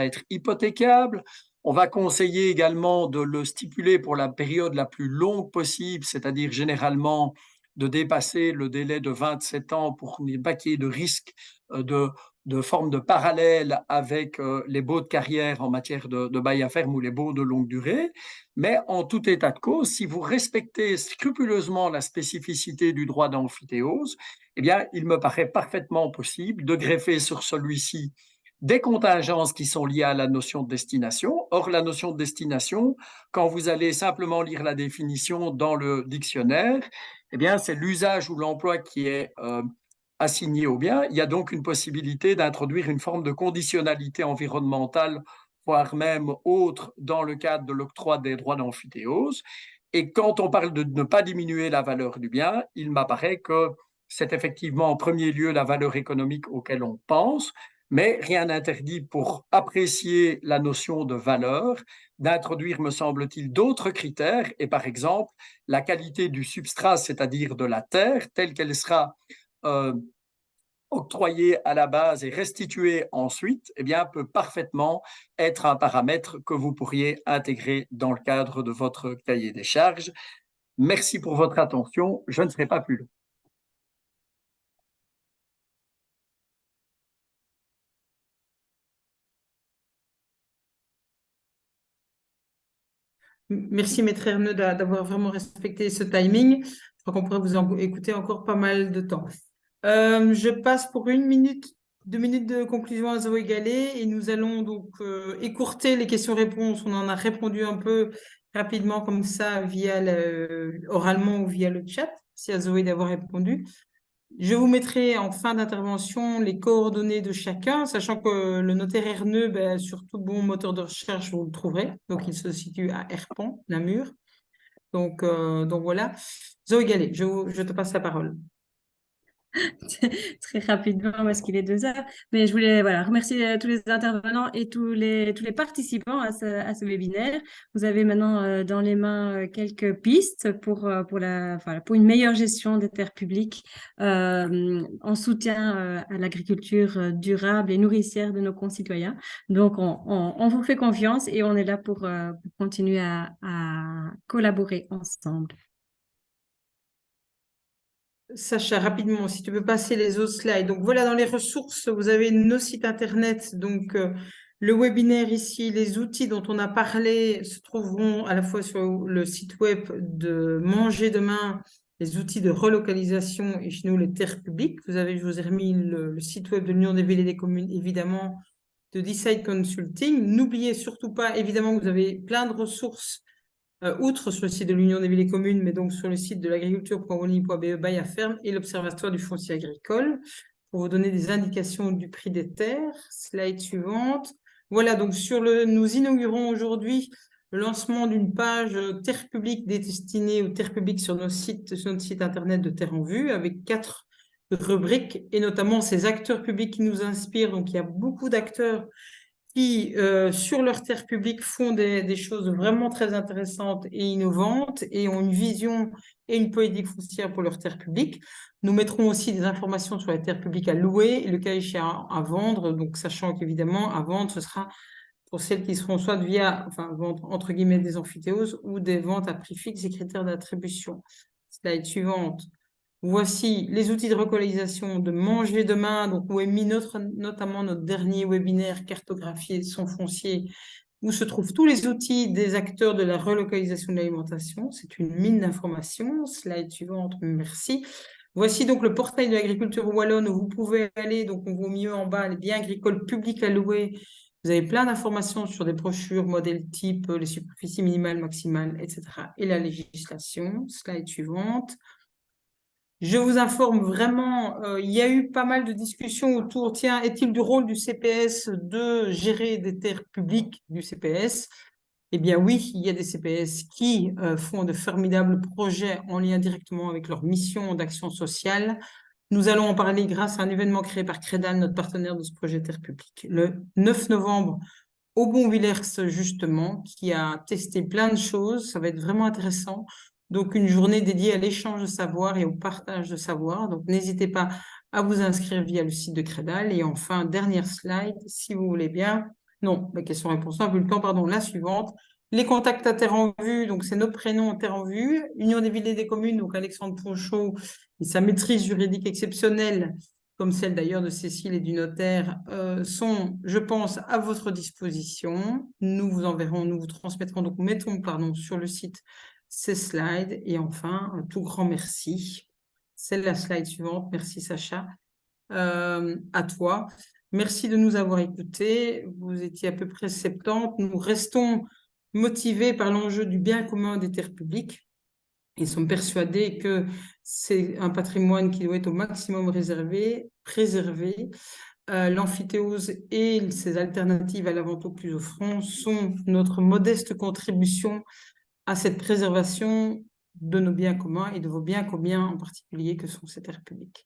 être hypothécable. On va conseiller également de le stipuler pour la période la plus longue possible, c'est-à-dire généralement de dépasser le délai de 27 ans pour ne pas qu'il y ait de risque de forme de parallèle avec les baux de carrière en matière de bail à ferme ou les baux de longue durée. Mais en tout état de cause, si vous respectez scrupuleusement la spécificité du droit d'amphithéose, eh bien, il me paraît parfaitement possible de greffer sur celui-ci des contingences qui sont liées à la notion de destination. Or, la notion de destination, quand vous allez simplement lire la définition dans le dictionnaire, eh bien, c'est l'usage ou l'emploi qui est assigné au bien. Il y a donc une possibilité d'introduire une forme de conditionnalité environnementale, voire même autre, dans le cadre de l'octroi des droits d'amphithéose. Et quand on parle de ne pas diminuer la valeur du bien, il m'apparaît que c'est effectivement en premier lieu la valeur économique auquel on pense, Mais rien n'interdit, pour apprécier la notion de valeur, d'introduire, me semble-t-il, d'autres critères, et par exemple, la qualité du substrat, c'est-à-dire de la terre, telle qu'elle sera octroyée à la base et restituée ensuite, eh bien, peut parfaitement être un paramètre que vous pourriez intégrer dans le cadre de votre cahier des charges. Merci pour votre attention. Je ne serai pas plus long. Merci, Maître Erneux, d'avoir vraiment respecté ce timing. Je crois qu'on pourrait vous écouter encore pas mal de temps. Je passe pour 2 minutes de conclusion à Zoé Gallet et nous allons donc écourter les questions-réponses. On en a répondu un peu rapidement comme ça oralement ou via le chat. Merci à Zoé d'avoir répondu. Je vous mettrai en fin d'intervention les coordonnées de chacun, sachant que le notaire Erneux, ben, sur tout bon moteur de recherche, vous le trouverez. Donc, il se situe à Herpont, Namur. Donc voilà. Zoé Gallet, je te passe la parole. Très rapidement parce qu'il est 2 heures. Mais je voulais remercier tous les intervenants et tous les participants à ce webinaire. Vous avez maintenant dans les mains quelques pistes pour une meilleure gestion des terres publiques en soutien à l'agriculture durable et nourricière de nos concitoyens. Donc, on vous fait confiance et on est là pour continuer à collaborer ensemble. Sacha, rapidement, si tu peux passer les autres slides. Donc voilà, dans les ressources, vous avez nos sites internet. Donc le webinaire ici, les outils dont on a parlé se trouveront à la fois sur le site web de Manger Demain, les outils de relocalisation et chez nous les terres publiques. Je vous ai remis le site web de l'Union des villes et des communes, évidemment, de Decide Consulting. N'oubliez surtout pas, évidemment, que vous avez plein de ressources outre sur le site de l'Union des villes et communes, mais donc sur le site de l'agriculture.wallonie.be Bail à ferme et l'Observatoire du foncier agricole pour vous donner des indications du prix des terres. Slide suivante. Voilà, donc nous inaugurons aujourd'hui le lancement d'une page terres publiques destinée aux terres publiques sur notre site internet de Terre en Vue avec 4 rubriques et notamment ces acteurs publics qui nous inspirent. Donc, il y a beaucoup d'acteurs qui, sur leur terre publique, font des choses vraiment très intéressantes et innovantes et ont une vision et une politique foncière pour leur terre publique. Nous mettrons aussi des informations sur les terres publiques à louer et le cas échéant à vendre, donc sachant qu'évidemment, à vendre, ce sera pour celles qui seront soit entre guillemets, des amphithéoses ou des ventes à prix fixe et critères d'attribution. Slide suivante. Voici les outils de relocalisation de Manger Demain, donc où est mis notamment notre dernier webinaire Cartographier son foncier, où se trouvent tous les outils des acteurs de la relocalisation de l'alimentation. C'est une mine d'informations. Slide suivante, merci. Voici donc le portail de l'agriculture wallonne où vous pouvez aller, donc on vous met en bas les biens agricoles publics à louer. Vous avez plein d'informations sur des brochures, modèles type, les superficies minimales, maximales, etc. Et la législation. Slide suivante. Je vous informe vraiment, il y a eu pas mal de discussions autour, tiens, est-il du rôle du CPS de gérer des terres publiques du CPS? Eh bien oui, il y a des CPS qui font de formidables projets en lien directement avec leur mission d'action sociale. Nous allons en parler grâce à un événement créé par Credal, notre partenaire de ce projet Terre publique. Le 9 novembre, au Bon-Villers, justement, qui a testé plein de choses. Ça va être vraiment intéressant. Donc, une journée dédiée à l'échange de savoir et au partage de savoir. Donc, n'hésitez pas à vous inscrire via le site de Credal. Et enfin, dernière slide, si vous voulez bien. Non, la question-réponse, on n'a plus le temps, pardon. La suivante. Les contacts à Terre en Vue, donc c'est nos prénoms Terre en Vue. Union des villes et des communes, donc Alexandre Ponchot et sa maîtrise juridique exceptionnelle, comme celle d'ailleurs de Cécile et du notaire, sont, je pense, à votre disposition. Nous vous enverrons, nous vous transmettrons, donc mettons, sur le site ces slides. Et enfin, un tout grand merci. C'est la slide suivante. Merci Sacha. À toi. Merci de nous avoir écoutés. Vous étiez à peu près 70. Nous restons motivés par l'enjeu du bien commun des terres publiques. Ils sont persuadés que c'est un patrimoine qui doit être au maximum préservé. L'amphithéose et ses alternatives à la vente au plus offrant sont notre modeste contribution à cette préservation de nos biens communs et de vos biens communs en particulier que sont ces terres publiques.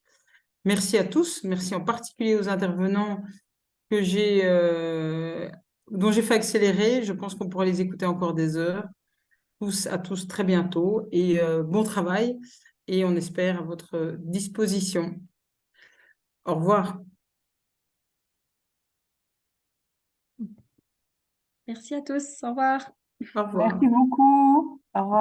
Merci à tous, merci en particulier aux intervenants que dont j'ai fait accélérer. Je pense qu'on pourra les écouter encore des heures. À tous très bientôt et bon travail. Et on espère à votre disposition. Au revoir. Merci à tous. Au revoir. Au revoir. Merci beaucoup. Au revoir.